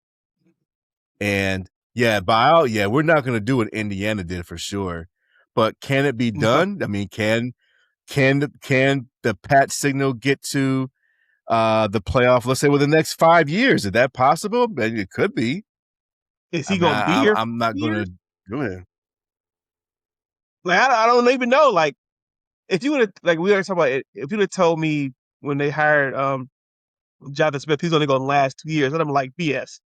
And yeah, we're not going to do what Indiana did for sure. But can it be No. done? I mean, can the Pat signal get to the playoff? Let's say within the next 5 years, is that possible? Maybe it could be. Is I he mean, gonna be here for I'm not going to years? do it. Like I don't even know. Like if you would have like we already talked about it, if you'd have told me when they hired Jonathan Smith, he's only gonna last 2 years, and I'm like BS.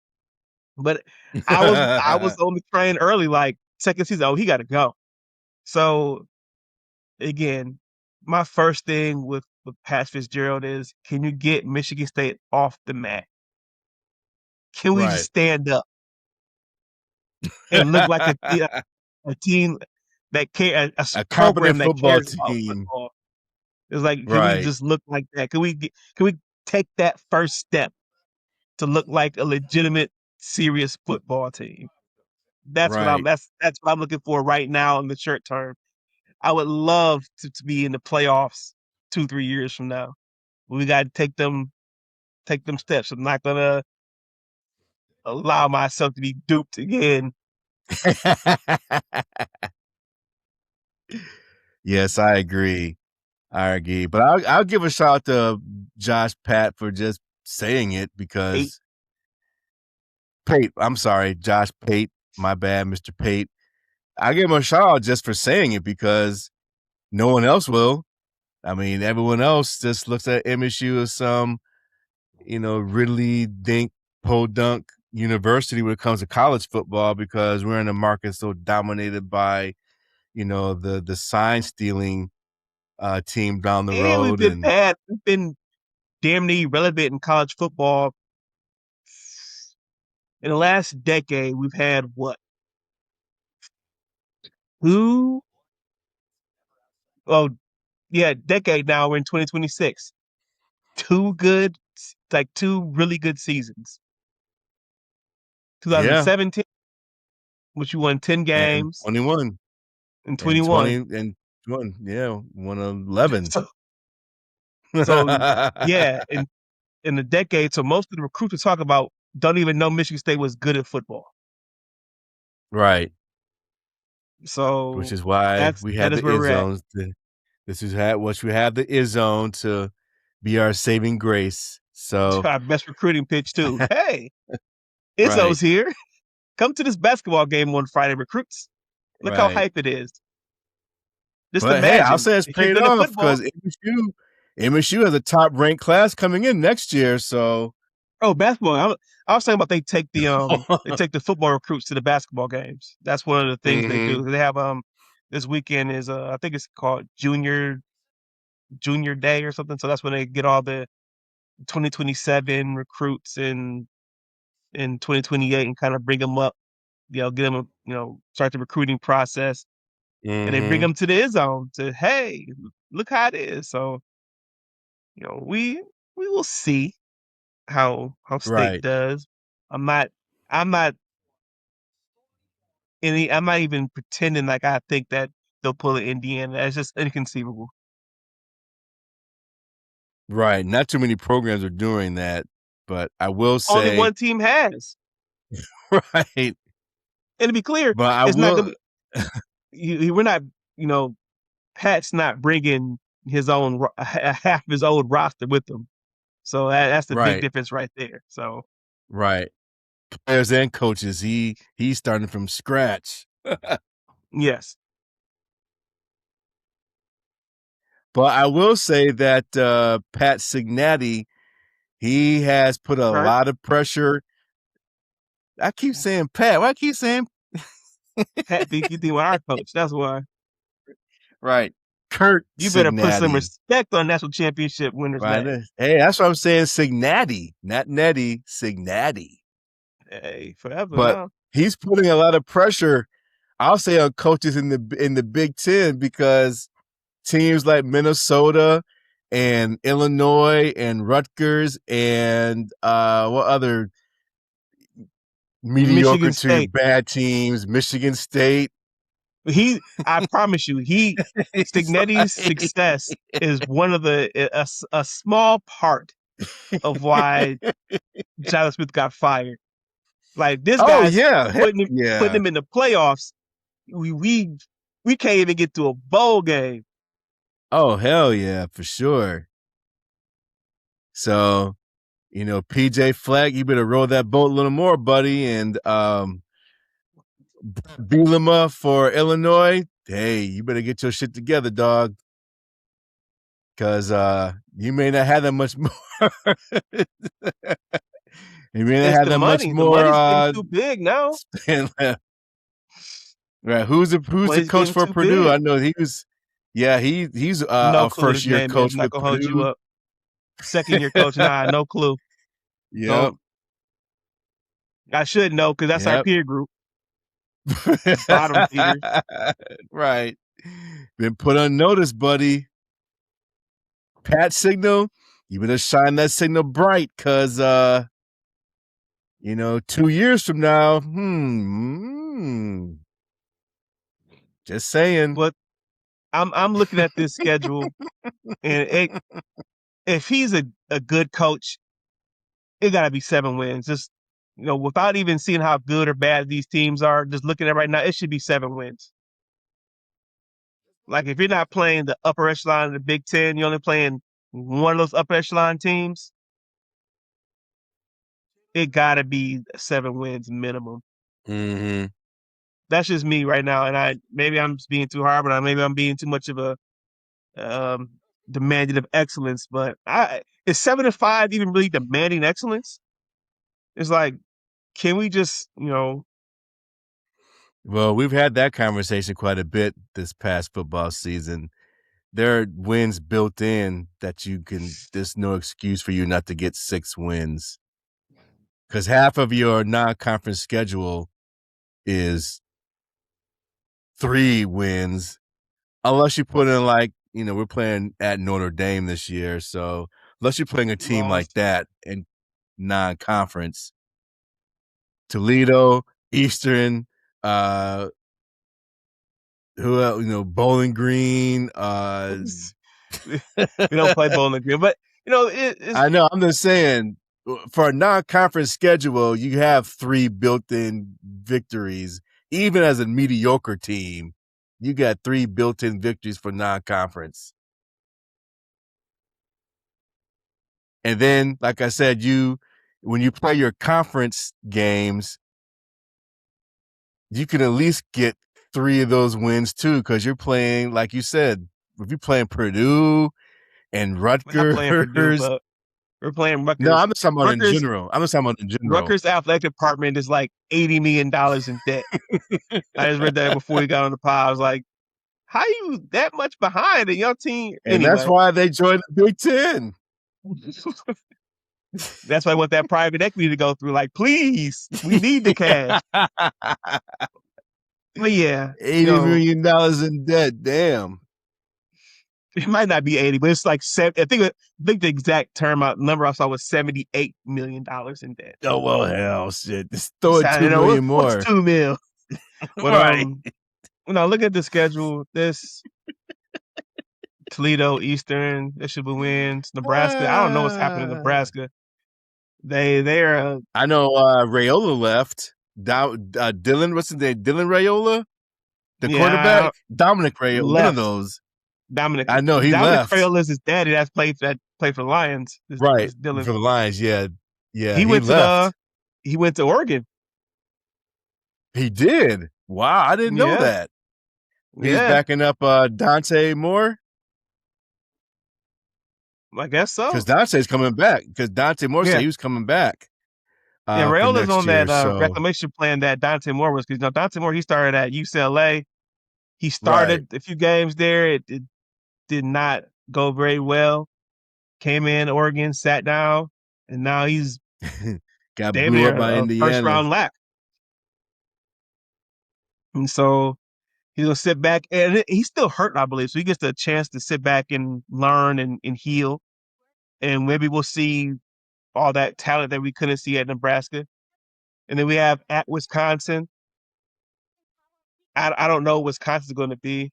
But I was on the train early, like second season. Oh, he got to go. So again, my first thing with Pat Fitzgerald is, can you get Michigan State off the mat? Can we just Right. stand up and look like a team that care A program competent that football cares about team. football? It's like, can we Right. just look like that? Can we take that first step to look like a legitimate, serious football team? Right. That's what I'm looking for right now in the short term. I would love to be in the playoffs 2, 3 years from now. We got to take them steps. I'm not gonna allow myself to be duped again. Yes, I agree. I agree. But I'll give a shout out to Josh Pat for just saying it Eight. because Pate, I'm sorry, Josh Pate, my bad, Mr. Pate. I give him a shout out just for saying it because no one else will. I mean, everyone else just looks at MSU as some, Ridley Dink Podunk University when it comes to college football because we're in a market so dominated by, the sign stealing team down the And road. And we've been damn near relevant in college football. In the last decade, we've had what? Who? Oh, yeah, decade now. We're in 2026. Two really good seasons. yeah, 2017, which you won 10 and games, 21 and and 21. 20 and 21, yeah, 111. So, so yeah, in the decade, so most of the recruits we talk about don't even know Michigan State was good at football. Right, which So is why we that have is the where we're at. Izzones. This is what we have the Izzone to be our saving grace. So, Our best recruiting pitch too. Hey, right, Izzo's here. Come to this basketball game on Friday, recruits. Look how right. hype it is. Just But hey, I'll imagine say it's if you're paid good at off football. because MSU has a top ranked class coming in next year. So, Oh, basketball. I was talking about they take the football recruits to the basketball games. That's one of the things they hmm do. They have this weekend is I think it's called Junior Day or something. So that's when they get all the 2027 recruits in 2028 and kind of bring them up, get them, start the recruiting process, and they bring hmm them to the Izzone to, hey, look how it is. So, we will see how state right. does. I'm not I'm not I'm not even pretending like I think that they'll pull it Indiana. That's just inconceivable. Right. Not too many programs are doing that, but I will Only say, one team has. right. And to be clear, But I it's not gonna will, be. We're not. Pat's not bringing his own half his old roster with him. So that's the big right, difference right there. So right. Players and coaches, he's starting from scratch. yes, But I will say that Pat Cignati, he has put a right. lot of pressure. I keep saying Pat. Why I keep saying Pat think you think with our coach. That's why right? Kurt you better put some Cignati. respect on national championship winners' Right. name. Hey, that's what I'm saying. Cignati, not Nettie, Cignati. Hey, forever But now. he's putting a lot of pressure, I'll say, on coaches in the Big Ten because teams like Minnesota and Illinois and Rutgers and what other mediocre Michigan to State. bad teams, Michigan State. I promise you, He's Stignetti's like, success is one of a small part of why Jonathan Smith got fired. Like this oh guy's yeah, heck putting yeah. him in the playoffs. We can't even get to a bowl game. Oh hell yeah, for sure. So, PJ Fleck, you better roll that boat a little more, buddy. And Bielema for Illinois, hey, you better get your shit together, dog. Because you may not have that much more. You may not It's have the that much money. The more money's getting too big now. spend left. Right. Who's the Money's coach getting for too Purdue? big. I know he's No a clue what first his year name is. coach I'm not with gonna hold you Purdue. up. Second year coach. Nah, no clue. Yep. Don't. I should know because that's our Yep. peer group. Bottom feeders. Right. Been put on notice, buddy. Pat signal, you better shine that signal bright because 2 years from now, just saying. But I'm looking at this schedule, and if he's a good coach, it got to be 7 wins. Just without even seeing how good or bad these teams are, just looking at right now, it should be 7 wins. Like if you're not playing the upper echelon of the Big Ten, you're only playing one of those upper echelon teams. It got to be 7 wins minimum. Mm-hmm. That's just me right now, and maybe I'm just being too hard, but maybe I'm being too much of a um, demanding of excellence. But is 7-5 even really demanding excellence? It's like, can we just Well, we've had that conversation quite a bit this past football season. There are wins built in that there's no excuse for you not to get 6 wins. Because half of your non-conference schedule is 3 wins, unless you put in we're playing at Notre Dame this year. So unless you're playing a team like lost? that in non-conference, Toledo, Eastern, who else, Bowling Green, We don't play Bowling Green, but it's I know. I'm just saying, for a non-conference schedule, you have 3 built-in victories. Even as a mediocre team, you got 3 built-in victories for non-conference. And then, like I said, when you play your conference games, you can at least get 3 of those wins too, because you're playing, like you said, if you're playing Purdue and we're not playing Purdue, Rutgers. but we're playing No, Rutgers. I'm just talking about in Rutgers general. I'm just talking about in general. Rutgers athletic department is like $80 million in debt. I just read that before we got on the pod. I was like, how you that much behind in your team? And that's Anyway, why they joined the Big Ten. that's why I want that private equity to go through. Like, please, we need the cash. But yeah, $80 million in debt. Damn. it might not be 80, but it's like I think the exact number I saw was $78 million in debt. Oh well, hell, shit. Just throw it So, 2 million what's more. 2 mil? But Right. look at the schedule. Toledo, Eastern, they should be wins. Nebraska, I don't know what's happening in Ah. Nebraska. They're I know Rayola left. Dylan, what's his name? Dylan Rayola, the yeah quarterback. Dominic Rayola, one of left. those. Dominic I know he Dominic left. Crayola is his daddy that played for the Lions. Right This Dylan. for the Lions. Yeah, yeah, He he went to the left. he went to Oregon. He did. Wow, I didn't know Yeah, that. He's yeah, backing up Dante Moore I guess because so. Dante's coming back. Because Dante Moore said Yeah, he was coming back yeah. for Rayola's next on year. that So reclamation plan that Dante Moore was because Dante Moore he started at UCLA. He right, started a few games there. It did not go very well. Came in Oregon, sat down, and now he's got damn blew up near by a first Indiana. round lack. And so he's gonna sit back, and he's still hurt, I believe. So he gets a chance to sit back and learn and heal, and maybe we'll see all that talent that we couldn't see at Nebraska. And then we have at Wisconsin. I don't know what Wisconsin's going to be.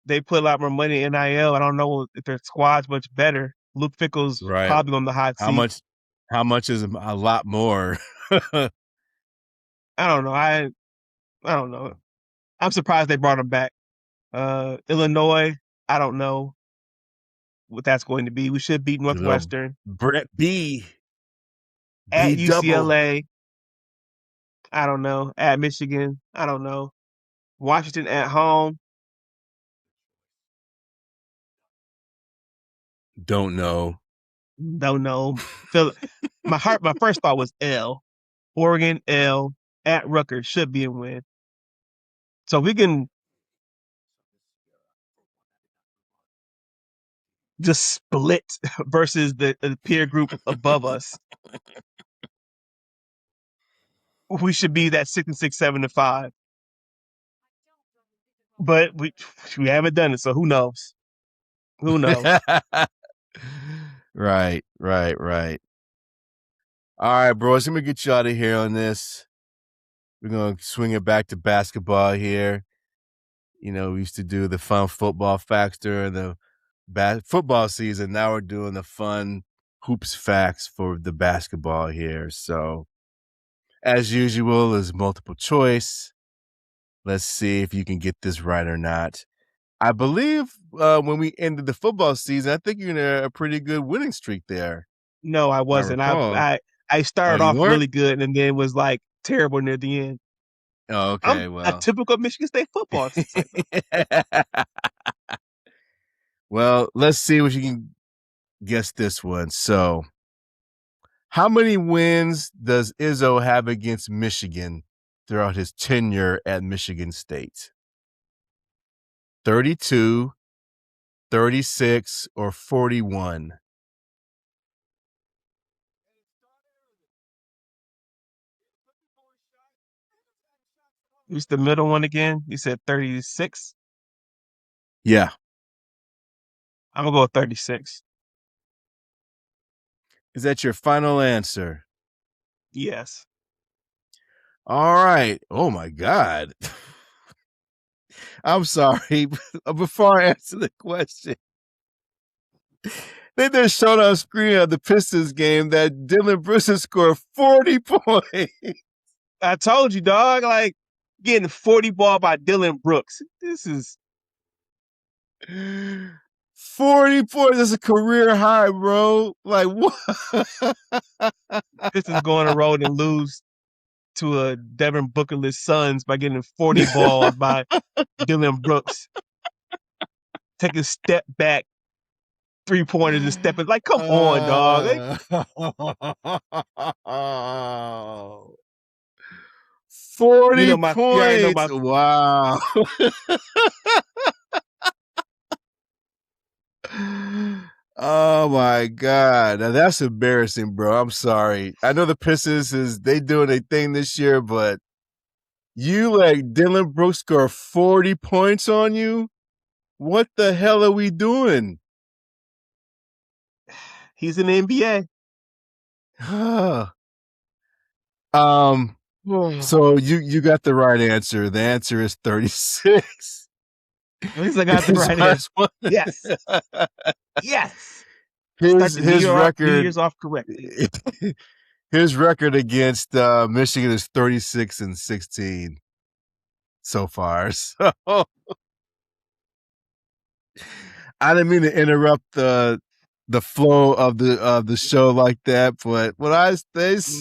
They put a lot more money in NIL. I don't know if their squad's much better. Luke Fickle's Right. probably on the hot How seat. much? How much is a lot more? I don't know. I don't know. I'm surprised they brought him back. Illinois, I don't know what that's going to be. We should beat Little Northwestern Brett B. at B double. UCLA. I don't know. At Michigan, I don't know. Washington at home, Don't know. don't know. Phil, my first thought was L. Oregon L at Rutgers should be a win. So we can just split versus the peer group above us. We should be that 6-6, 7-5. But we haven't done it, so who knows? Who knows? Right, right, right. All right, bros. Let me get you out of here on this. We're gonna swing it back to basketball here. You know, we used to do the fun football facts during the football season. Now we're doing the fun hoops facts for the basketball here. So, as usual, is multiple choice. Let's see if you can get this right or not. I believe when we ended the football season, I think you're in a pretty good winning streak there, No, I if I wasn't. recall. I Oh, started you off weren't? really good and then was like terrible near the end. Oh, I'm okay. a Well, typical Michigan State football type of well, let's see what you can guess this one. So, how many wins does Izzo have against Michigan throughout his tenure at Michigan State? 32, 36, or 41? Who's the middle one again? You said 36. Yeah. I'm gonna go with 36. Is that your final answer? Yes. All right. Oh my God. I'm sorry. Before I answer the question, they just showed on screen of the Pistons game that Dylan Brooks scored 40 points. I told you, dog. Like getting 40 ball by Dylan Brooks. This is 40 points. That's a career high, bro. Like, what? Pistons go on a road and lose to a Devin Bookerless Suns by getting 40 balls by Dylan Brooks. Take a step back, 3-pointers and stepping. Like, come on, dog. Like, uh, 40 you already know points. my Wow. Oh my God. Now that's embarrassing, bro. I'm sorry. I know the Pistons they doing a thing this year, but you let Dylan Brooks score 40 points on you? What the hell are we doing? he's in the NBA. um, so you got the right answer. The answer is 36. At least I got the As right far answer. as what- Yes. Yes. his Start the his New record Year's off correctly. his record against Michigan is 36-16 so far. So I didn't mean to interrupt the flow of the show like that, but when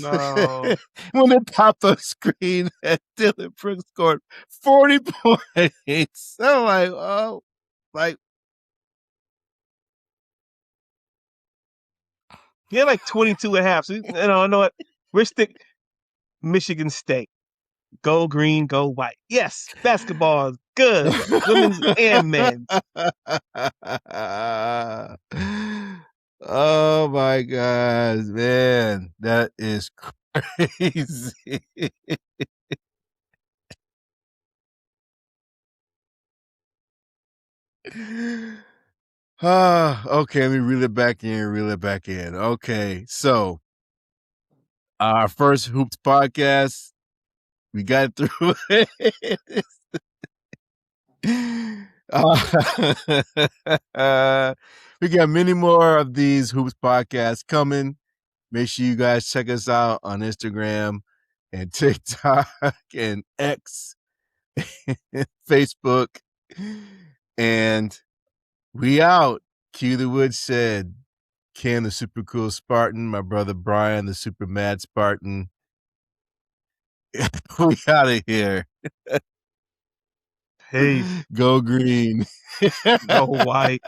No. when they popped on screen that Dylan Brooks scored 40 points, I'm like, oh, like He had like 22 and a half. So, I know what? We're stick Michigan State. Go green, go white. Yes, basketball is good. Women's and men's. Oh my God, man, that is crazy. Okay, let me reel it back in. Okay, so our first Hoops podcast, we got through it. We got many more of these Hoops podcasts coming. Make sure you guys check us out on Instagram and TikTok and X and Facebook. And we out. Cue the Woodshed. Ken, the super cool Spartan. My brother Brian, the super mad Spartan. We out of here. Peace. Go green. Go white.